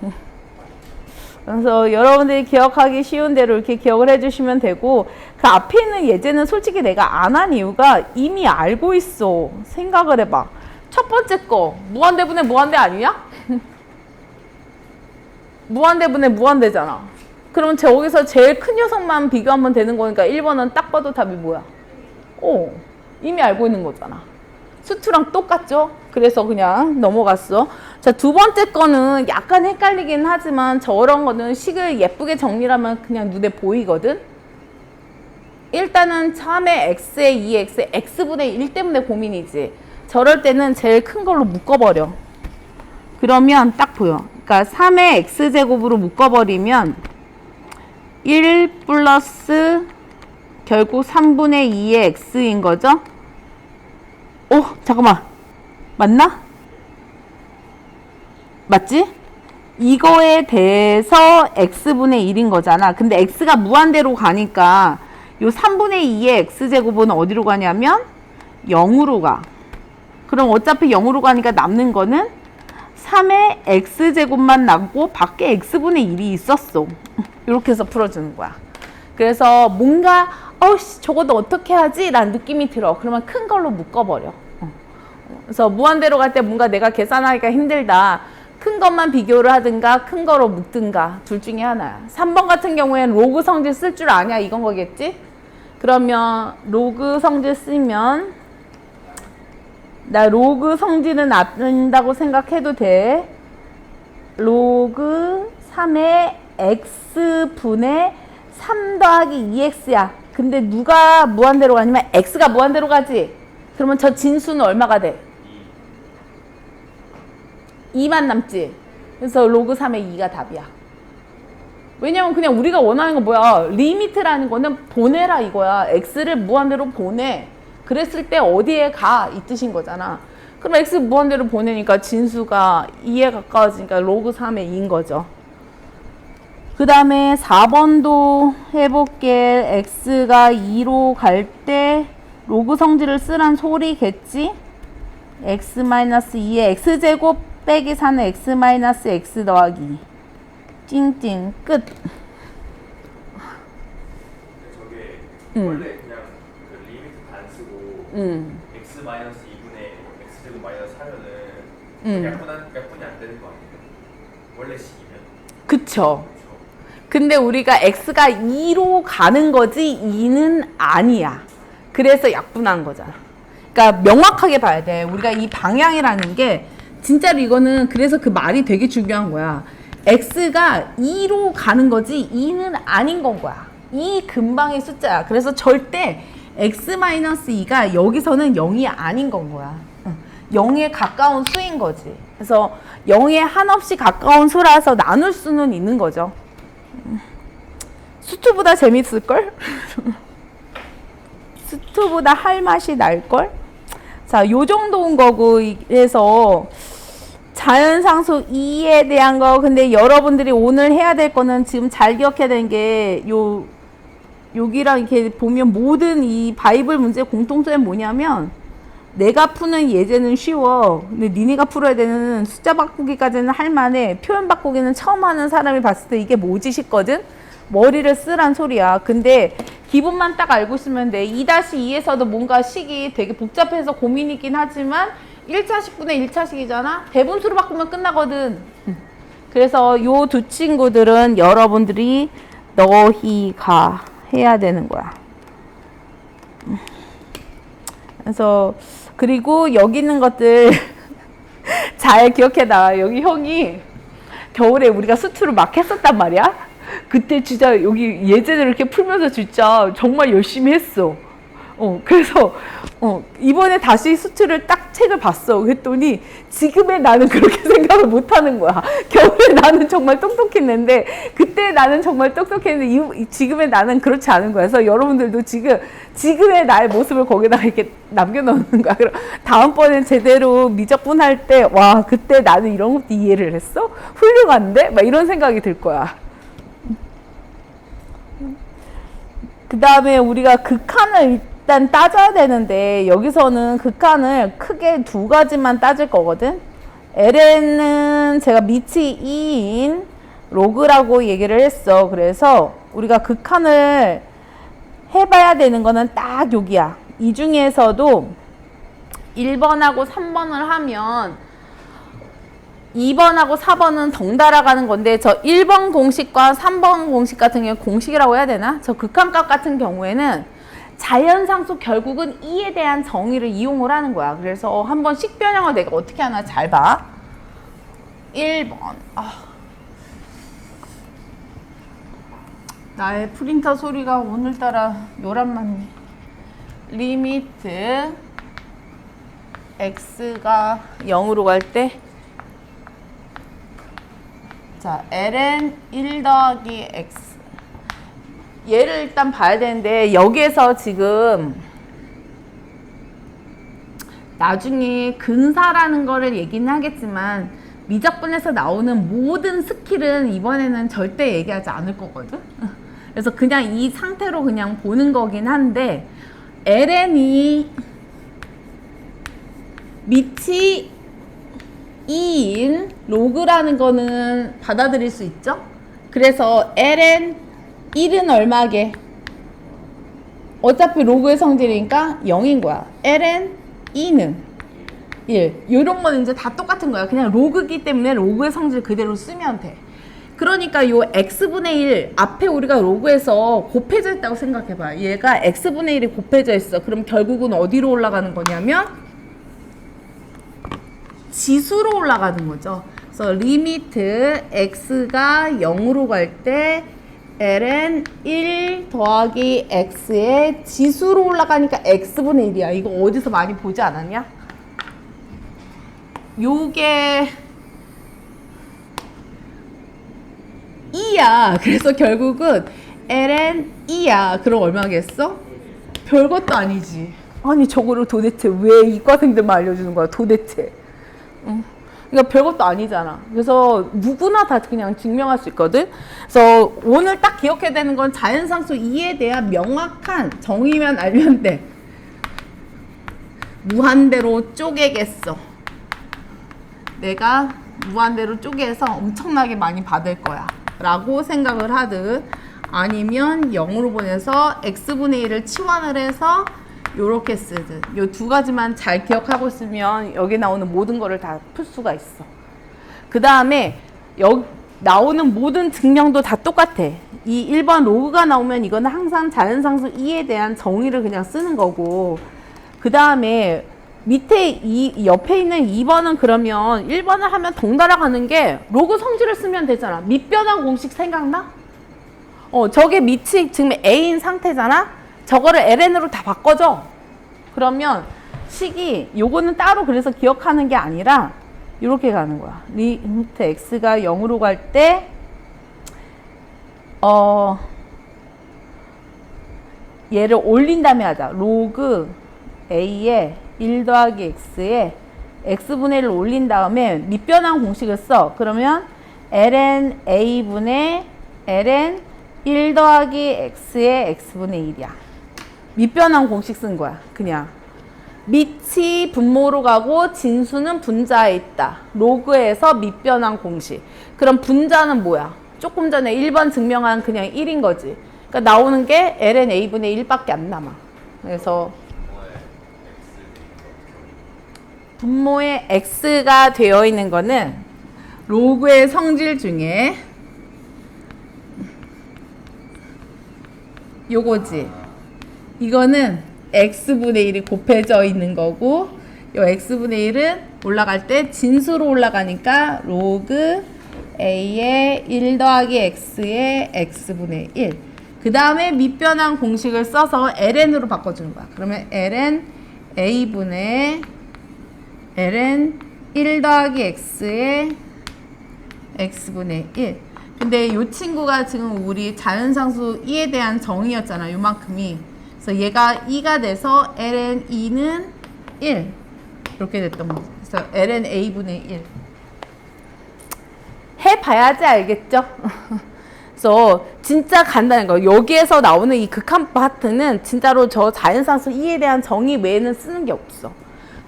그래서 여러분들이 기억하기 쉬운 대로 이렇게 기억을 해주시면 되고, 그 앞에 있는 예제는 솔직히 내가 안 한 이유가 이미 알고 있어. 생각을 해봐. 첫 번째 거 무한대분의 무한대 아니냐? 무한대분의 무한대잖아. 그럼 저기서 제일 큰 녀석만 비교하면 되는 거니까 1번은 딱 봐도 답이 뭐야? 이미 알고 있는 거잖아. 수투랑 똑같죠? 그래서 그냥 넘어갔어. 자, 두 번째 거는 약간 헷갈리긴 하지만 저런 거는 식을 예쁘게 정리하면 그냥 눈에 보이거든? 일단은 처음에 x에 2x, x분의 1 때문에 고민이지. 저럴 때는 제일 큰 걸로 묶어버려. 그러면 딱 보여. 그러니까 3의 x제곱으로 묶어버리면 1 플러스 결국 3분의 2의 x인 거죠? 잠깐만. 맞나? 맞지? 이거에 대해서 x분의 1인 거잖아. 근데 x가 무한대로 가니까 요 3분의 2의 x제곱은 어디로 가냐면 0으로 가. 그럼 어차피 0으로 가니까 남는 거는 3의 x제곱만 남고 밖에 x분의 1이 있었어. 이렇게 해서 풀어주는 거야. 그래서 뭔가 저것도 어떻게 하지? 라는 느낌이 들어. 그러면 큰 걸로 묶어버려. 그래서 무한대로 갈 때 뭔가 내가 계산하기가 힘들다. 큰 것만 비교를 하든가 큰 거로 묶든가 둘 중에 하나야. 3번 같은 경우에는 로그 성질 쓸 줄 아냐 이건 거겠지? 그러면 로그 성질 쓰면 나 로그 성질은 안 된다고 생각해도 돼. 로그 3의 x분의 3 더하기 2x야. 근데 누가 무한대로 가냐면 x가 무한대로 가지. 그러면 저 진수는 얼마가 돼? 2만 남지. 그래서 로그 3의 2가 답이야. 왜냐면 그냥 우리가 원하는 건 뭐야? 리미트라는 거는 보내라 이거야. x를 무한대로 보내. 그랬을 때 어디에 가? 이 뜻인 거잖아. 그럼 x 무한대로 보내니까 진수가 2에 가까워지니까 로그 3의 2인 거죠. 그 다음에 4번도 해볼게. x가 2로 갈 때 로그 성질을 쓰란 소리겠지? x-2의 x제곱 빼기 4는 x-x 더하기 찡찡 끝. 저게 원래 그냥 그 리미트 안 쓰고 x-2분의 x제곱 마이너스 하면은 약분이 안 되는 거 아니에요? 원래 식이면. 그쵸. 근데 우리가 x가 2로 가는 거지 2는 아니야. 그래서 약분한 거잖아. 그러니까 명확하게 봐야 돼. 우리가 이 방향이라는 게 진짜로 이거는 그래서 그 말이 되게 중요한 거야. x가 2로 가는 거지 2는 아닌 건 거야. 이 근방의 숫자야. 그래서 절대 x-2가 여기서는 0이 아닌 건 거야. 0에 가까운 수인 거지. 그래서 0에 한없이 가까운 수라서 나눌 수는 있는 거죠. 수투보다 재밌을걸? 수투보다 할 맛이 날걸? 자, 요 정도인 거고, 그래서 자연상수 2에 대한 거. 근데 여러분들이 오늘 해야 될 거는 지금 잘 기억해야 되는 게 여기랑 이렇게 보면 모든 이 바이블 문제의 공통점이 뭐냐면 내가 푸는 예제는 쉬워. 근데 니네가 풀어야 되는 숫자 바꾸기까지는 할만해. 표현 바꾸기는 처음 하는 사람이 봤을 때 이게 뭐지 싶거든? 머리를 쓰란 소리야. 근데 기본만 딱 알고 있으면 돼. 2-2에서도 뭔가 식이 되게 복잡해서 고민이긴 하지만 1차식분의 1차식이잖아? 대분수로 바꾸면 끝나거든. 그래서 요 두 친구들은 여러분들이 너희가 해야 되는 거야. 그래서 그리고 여기 있는 것들 잘 기억해놔. 여기 형이 겨울에 우리가 수투를 막 했었단 말이야. 그때 진짜 여기 예제를 이렇게 풀면서 진짜 정말 열심히 했어. 그래서 이번에 다시 수투를 딱 책을 봤어. 그랬더니 지금의 나는 그렇게 생각을 못 하는 거야. 겨울에 나는 정말 똑똑했는데 그때 나는 정말 똑똑했는데 지금의 나는 그렇지 않은 거야. 그래서 여러분들도 지금의 나의 모습을 거기다가 이렇게 남겨놓는 거야. 그럼 다음번엔 제대로 미적분 할 때 와 그때 나는 이런 것도 이해를 했어? 훌륭한데? 막 이런 생각이 들 거야. 그 다음에 우리가 극한을 일단 따져야 되는데 여기서는 극한을 크게 두 가지만 따질 거거든. LN은 제가 밑이 2인 로그라고 얘기를 했어. 그래서 우리가 극한을 해봐야 되는 거는 딱 여기야. 이 중에서도 1번하고 3번을 하면 2번하고 4번은 덩달아 가는 건데 저 1번 공식과 3번 공식 같은 경우는 공식이라고 해야 되나? 저 극한값 같은 경우에는 자연상수 결국은 2에 대한 정의를 이용을 하는 거야. 그래서 한번 식변형을 내가 어떻게 하나 잘 봐. 1번. 나의 프린터 소리가 오늘따라 요란맞네. 리미트 x가 0으로 갈 때 자, ln 1 더하기 x 얘를 일단 봐야 되는데 여기에서 지금 나중에 근사라는 거를 얘기는 하겠지만 미적분에서 나오는 모든 스킬은 이번에는 절대 얘기하지 않을 거거든. 그래서 그냥 이 상태로 그냥 보는 거긴 한데 ln이 밑이 2인 로그라는 거는 받아들일 수 있죠. 그래서 ln 1은 얼마게? 어차피 로그의 성질이니까 0인 거야. ln 2는 1. 이런 건 이제 다 똑같은 거야. 그냥 로그기 때문에 로그의 성질 그대로 쓰면 돼. 그러니까 요 x분의 1 앞에 우리가 로그에서 곱해져 있다고 생각해봐. 얘가 x분의 1이 곱해져 있어. 그럼 결국은 어디로 올라가는 거냐면 지수로 올라가는 거죠. 그래서 리미트 x가 0으로 갈 때 ln 1 더하기 x의 지수로 올라가니까 x분의 1이야. 이거 어디서 많이 보지 않았냐? 요게 2야. 그래서 결국은 ln 2야. 그럼 얼마겠어? 별것도 아니지. 아니 저거를 도대체 왜 이과생들만 알려주는 거야 도대체. 그러니까 별것도 아니잖아. 그래서 누구나 다 그냥 증명할 수 있거든. 그래서 오늘 딱 기억해야 되는 건 자연상수 2에 대한 명확한 정의만 알면 돼. 무한대로 쪼개겠어. 내가 무한대로 쪼개서 엄청나게 많이 받을 거야 라고 생각을 하든 아니면 0으로 보내서 x분의 1을 치환을 해서 요렇게 쓰든 요 두 가지만 잘 기억하고 있으면 여기 나오는 모든 거를 다 풀 수가 있어. 그 다음에 여기 나오는 모든 증명도 다 똑같아. 이 1번 로그가 나오면 이거는 항상 자연상수 2에 대한 정의를 그냥 쓰는 거고 그 다음에 밑에 옆에 있는 2번은 그러면 1번을 하면 덩달아 가는 게 로그 성질을 쓰면 되잖아. 밑변환 공식 생각나? 저게 밑이 지금 A인 상태잖아? 저거를 ln으로 다 바꿔줘. 그러면 식이 요거는 따로 그래서 기억하는 게 아니라 이렇게 가는 거야. 리미트 x가 0으로 갈 때 얘를 올린 다음에 하자. 로그 a에 1 더하기 x에 x분의 1을 올린 다음에 밑변환 공식을 써. 그러면 ln a분의 ln 1 더하기 x의 x분의 1이야. 밑변환 공식 쓴 거야. 그냥 밑이 분모로 가고 진수는 분자에 있다. 로그에서 밑변환 공식. 그럼 분자는 뭐야? 조금 전에 1번 증명한 그냥 1인 거지. 그러니까 나오는 게 ln a분의 1밖에 안 남아. 그래서 분모에 x가 되어 있는 거는 로그의 성질 중에 요거지. 이거는 x분의 1이 곱해져 있는 거고, 요 x분의 1은 올라갈 때 진수로 올라가니까 로그 a의 1 더하기 x의 x분의 1. 그 다음에 밑변환 공식을 써서 ln으로 바꿔주는 거야. 그러면 ln a분의 ln 1 더하기 x의 x분의 1. 근데 이 친구가 지금 우리 자연상수 2에 대한 정의였잖아. 요만큼이. 그래서 얘가 2가 돼서 ln 2는 1. 이렇게 됐던 거죠. 그래서 ln a분의 1. 해봐야지 알겠죠? 그래서 진짜 간단한 거. 여기에서 나오는 이 극한 파트는 진짜로 저 자연상수 2에 대한 정의 외에는 쓰는 게 없어.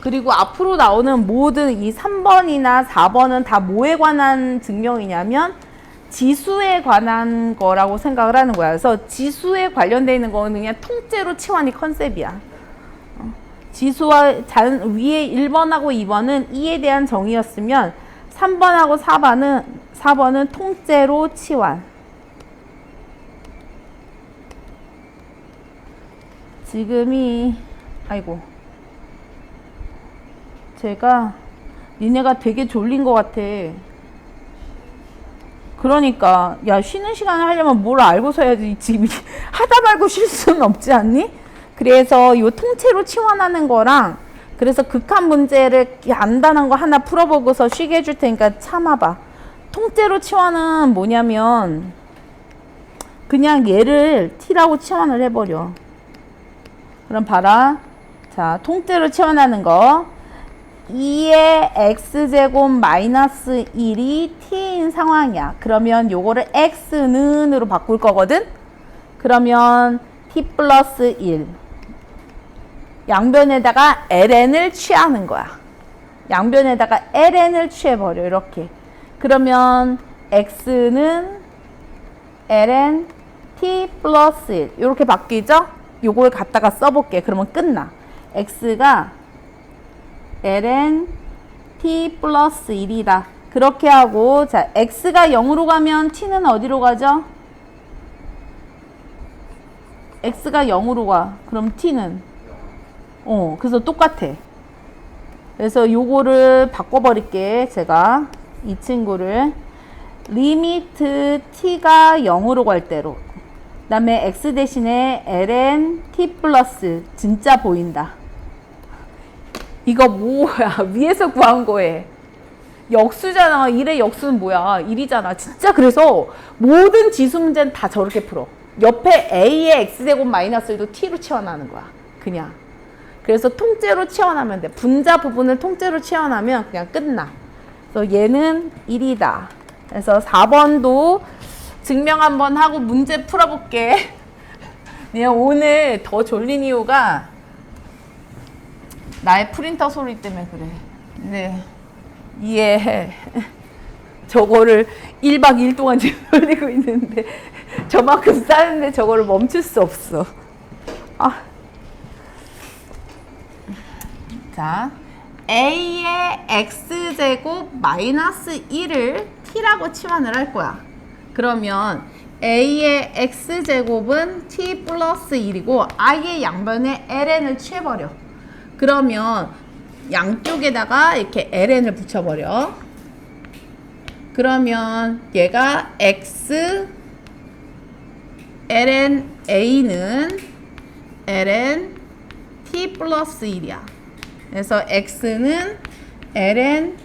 그리고 앞으로 나오는 모든 이 3번이나 4번은 다 뭐에 관한 증명이냐면 지수에 관한 거라고 생각을 하는 거야. 그래서 지수에 관련되어 있는 거는 그냥 통째로 치환이 컨셉이야. 지수와 위에 1번하고 2번은 2에 대한 정의였으면 3번하고 4번은 통째로 치환. 지금이 아이고 제가 니네가 되게 졸린 것 같아. 그러니까 야 쉬는 시간을 하려면 뭘 알고서 해야지. 지금 하다 말고 쉴 수는 없지 않니? 그래서 이 통째로 치환하는 거랑 그래서 극한 문제를 간단한 거 하나 풀어보고서 쉬게 해줄 테니까 참아봐. 통째로 치환은 뭐냐면 그냥 얘를 t라고 치환을 해버려. 그럼 봐라. 자, 통째로 치환하는 거 2의 x제곱 마이너스 1이 t인 상황이야. 그러면 요거를 x는으로 바꿀 거거든. 그러면 t 플러스 1 양변에다가 ln을 취하는 거야. 양변에다가 ln을 취해버려. 이렇게. 그러면 x는 ln t 플러스 1 이렇게 바뀌죠? 요걸 갖다가 써볼게. 그러면 끝나. x가 ln t 플러스 1이다. 그렇게 하고 자 x가 0으로 가면 t는 어디로 가죠? x가 0으로 가. 그럼 t는 그래서 똑같아. 그래서 요거를 바꿔버릴게. 제가 이 친구를 리미트 t가 0으로 갈 때로 그 다음에 x 대신에 ln t 플러스 진짜 보인다. 이거 뭐야? 위에서 구한 거에 역수잖아. 1의 역수는 뭐야? 1이잖아. 진짜 그래서 모든 지수 문제는 다 저렇게 풀어. 옆에 a의 x제곱 마이너스 1도 t로 치환하는 거야. 그냥. 그래서 통째로 치환하면 돼. 분자 부분을 통째로 치환하면 그냥 끝나. 그래서 얘는 1이다. 그래서 4번도 증명 한번 하고 문제 풀어볼게. 그냥 오늘 더 졸린 이유가 나의 프린터 소리 때문에 그래. 네. 이해해. 저거를 1박 2일 동안 지금 돌리고 있는데 저만큼 싸는데 저거를 멈출 수 없어. 아. 자, a의 x제곱 마이너스 1을 t라고 치환을 할 거야. 그러면 a의 x제곱은 t 플러스 1이고 i의 양변에 ln을 취해버려. 그러면 양쪽에다가 이렇게 ln을 붙여버려. 그러면 얘가 x ln a는 ln t 플러스 1이야. 그래서 x는 ln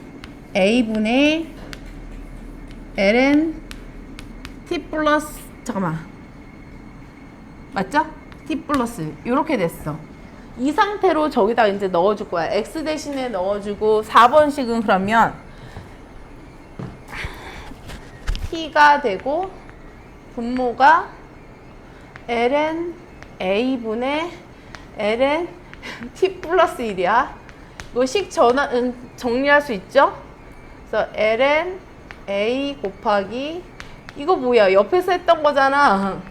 a분의 ln t 플러스 잠깐만 맞죠? t 플러스 이렇게 됐어. 이 상태로 저기다 이제 넣어줄 거야. x 대신에 넣어주고 4번씩은 그러면 t가 되고 분모가 ln a분의 ln t 플러스 1이야. 이거 식 정리할 수 있죠? 그래서 ln a 곱하기 이거 뭐야? 옆에서 했던 거잖아.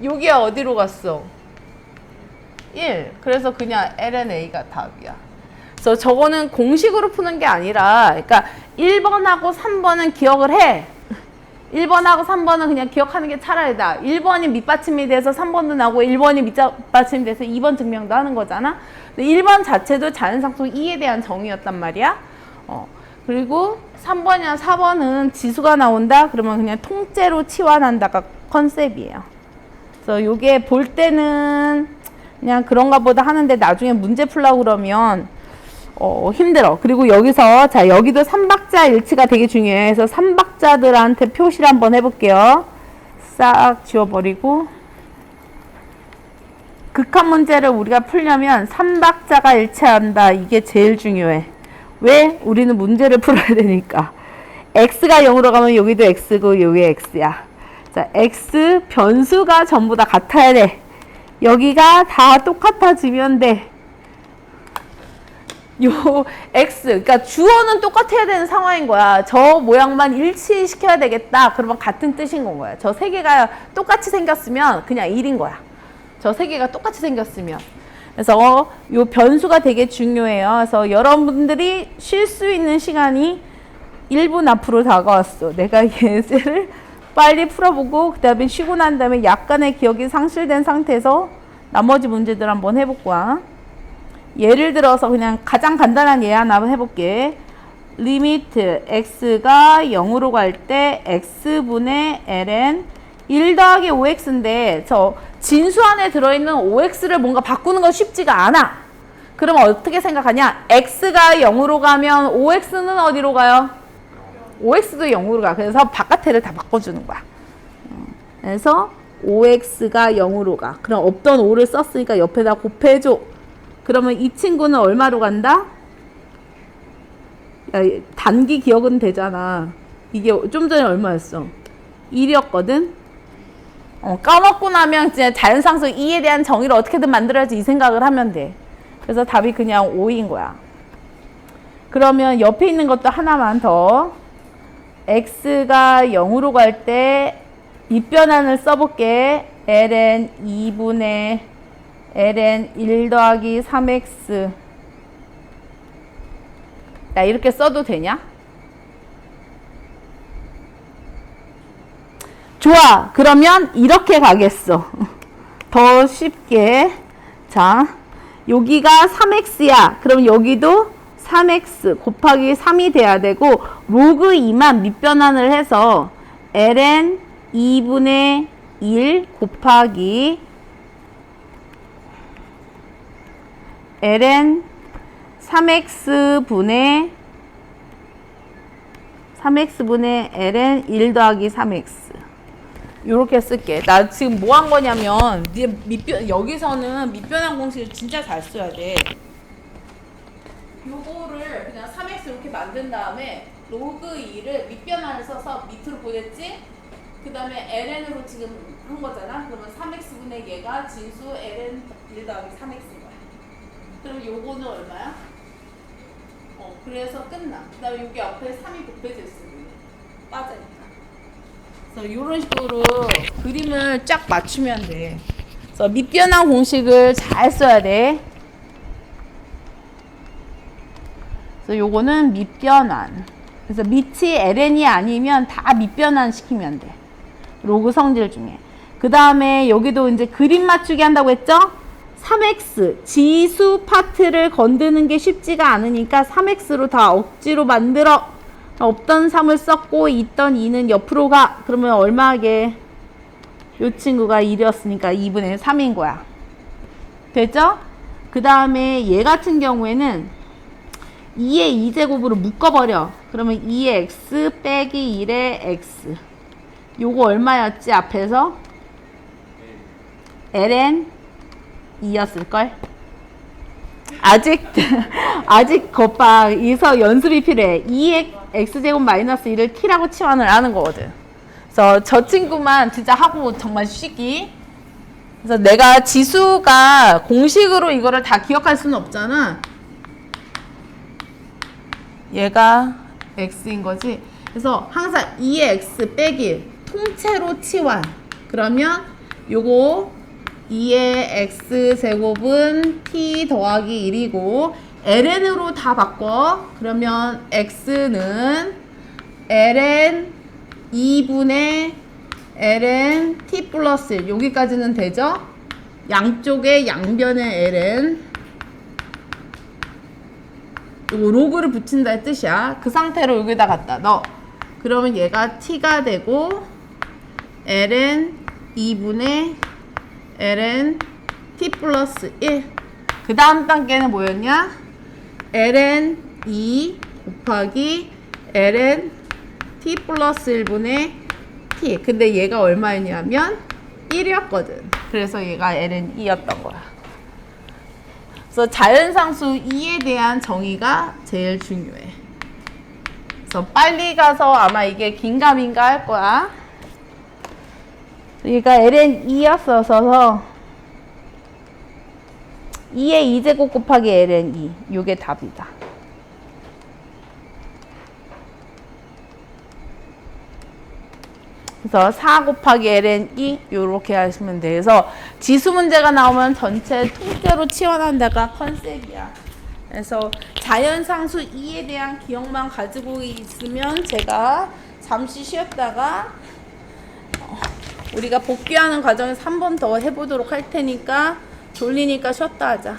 여기가 어디로 갔어? 1. 그래서 그냥 ln a가 답이야. 그래서 저거는 공식으로 푸는 게 아니라, 그러니까 1번하고 3번은 기억을 해. 1번하고 3번은 그냥 기억하는 게 차라리다. 1번이 밑받침이 돼서 3번도 나오고 1번이 밑받침이 돼서 2번 증명도 하는 거잖아. 근데 1번 자체도 자연상수 2에 대한 정의였단 말이야. 그리고 3번이나 4번은 지수가 나온다. 그러면 그냥 통째로 치환한다가 컨셉이에요. 그래서 요게 볼 때는 그냥 그런가 보다 하는데 나중에 문제 풀려고 그러면 힘들어. 그리고 여기서 자 여기도 삼박자 일치가 되게 중요해. 그래서 삼박자들한테 표시를 한번 해볼게요. 싹 지워버리고 극한 문제를 우리가 풀려면 삼박자가 일치한다. 이게 제일 중요해. 왜? 우리는 문제를 풀어야 되니까. x가 0으로 가면 여기도 x고 여기 x야. 자, x 변수가 전부 다 같아야 돼. 여기가 다 똑같아지면 돼. 요 x, 그러니까 주어는 똑같아야 되는 상황인 거야. 저 모양만 일치시켜야 되겠다. 그러면 같은 뜻인 건 거야. 저 세 개가 똑같이 생겼으면 그냥 1인 거야. 저 세 개가 똑같이 생겼으면. 그래서 요 변수가 되게 중요해요. 그래서 여러분들이 쉴 수 있는 시간이 1분 앞으로 다가왔어. 내가 예제를 빨리 풀어보고 그 다음에 쉬고 난 다음에 약간의 기억이 상실된 상태에서 나머지 문제들 한번 해볼 거야. 예를 들어서 그냥 가장 간단한 예 하나 해볼게. 리미트 x가 0으로 갈 때 x분의 ln 1 더하기 5x인데 저 진수 안에 들어있는 5x를 뭔가 바꾸는 건 쉽지가 않아. 그러면 어떻게 생각하냐? x가 0으로 가면 5x는 어디로 가요? 5x도 0으로 가. 그래서 바깥에를 다 바꿔주는 거야. 그래서 5x가 0으로 가. 그럼 없던 5를 썼으니까 옆에다 곱해줘. 그러면 이 친구는 얼마로 간다? 야, 단기 기억은 되잖아. 이게 좀 전에 얼마였어? 1이었거든? 까먹고 나면 이제 자연상수 2에 대한 정의를 어떻게든 만들어야지 이 생각을 하면 돼. 그래서 답이 그냥 5인 거야. 그러면 옆에 있는 것도 하나만 더. x가 0으로 갈 때 밑변환을 써볼게. ln 2분의 ln 1 더하기 3x. 나 이렇게 써도 되냐? 좋아. 그러면 이렇게 가겠어. 더 쉽게. 자, 여기가 3x야. 그럼 여기도 3x 곱하기 3이 돼야 되고 로그 2만 밑변환을 해서 ln 2분의 1 곱하기 ln 3x분의 ln 1 더하기 3x 요렇게 쓸게. 나 지금 뭐 한 거냐면 여기서는 밑변환 공식을 진짜 잘 써야 돼. 요거를 그냥 3x 이렇게 만든 다음에 로그 2를 밑변환을 써서 밑으로 보냈지? 그 다음에 ln으로 지금 한 거잖아? 그러면 3x분의 얘가 진수 ln 1 더하기 3x인 거야. 그럼 요거는 얼마야? 그래서 끝나. 그 다음에 여기 앞에 3이 곱해져 있으면 빠져니까. 그래서 요런 식으로 그림을 쫙 맞추면 돼. 그래서 밑변환 공식을 잘 써야 돼. 그래서 요거는 밑변환. 그래서 밑이 ln이 아니면 다 밑변환 시키면 돼. 로그 성질 중에. 그 다음에 여기도 이제 그림 맞추기 한다고 했죠? 3x 지수 파트를 건드는 게 쉽지가 않으니까 3x로 다 억지로 만들어. 없던 3을 썼고 있던 2는 옆으로 가. 그러면 얼마게? 요 친구가 1이었으니까 2분의 3인 거야. 됐죠? 그 다음에 얘 같은 경우에는 2의 2제곱으로 묶어버려. 그러면 2의 x 빼기 1의 x. 요거 얼마였지 앞에서? ln 2였을걸? 아직 겉박이서 연습이 필요해. 2의 x제곱 마이너스 1을 t라고 치환을 하는 거거든. 그래서 저 친구만 진짜 하고 정말 쉬기. 그래서 내가 지수가 공식으로 이거를 다 기억할 수는 없잖아. 얘가 x인 거지. 그래서 항상 2의 x 빼기 통째로 치환. 그러면 요거 2의 x제곱은 t 더하기 1이고 ln으로 다 바꿔. 그러면 x는 ln 2분의 ln t 플러스 1. 여기까지는 되죠? 양쪽에 양변의 ln. 요거 로그를 붙인다의 뜻이야. 그 상태로 여기다 갖다 넣어. 그러면 얘가 t가 되고 ln 2분의 ln t 플러스 1. 그 다음 단계는 뭐였냐? ln 2 곱하기 ln t 플러스 1분의 t. 근데 얘가 얼마였냐면 1이었거든. 그래서 얘가 ln 2였던 거야. 그래서 자연상수 2에 대한 정의가 제일 중요해. 그래서 빨리 가서 아마 이게 긴가민가 할 거야. 얘가 ln 2였어서 2의 2제곱 곱하기 ln 2. 요게 답이다. 그래서 4 곱하기 ln 2 요렇게 하시면 돼. 그래서 지수 문제가 나오면 전체 통째로 치환한다가 컨셉이야. 그래서 자연상수 2에 대한 기억만 가지고 있으면 제가 잠시 쉬었다가 우리가 복귀하는 과정에서 한 번 더 해보도록 할 테니까 졸리니까 쉬었다 하자.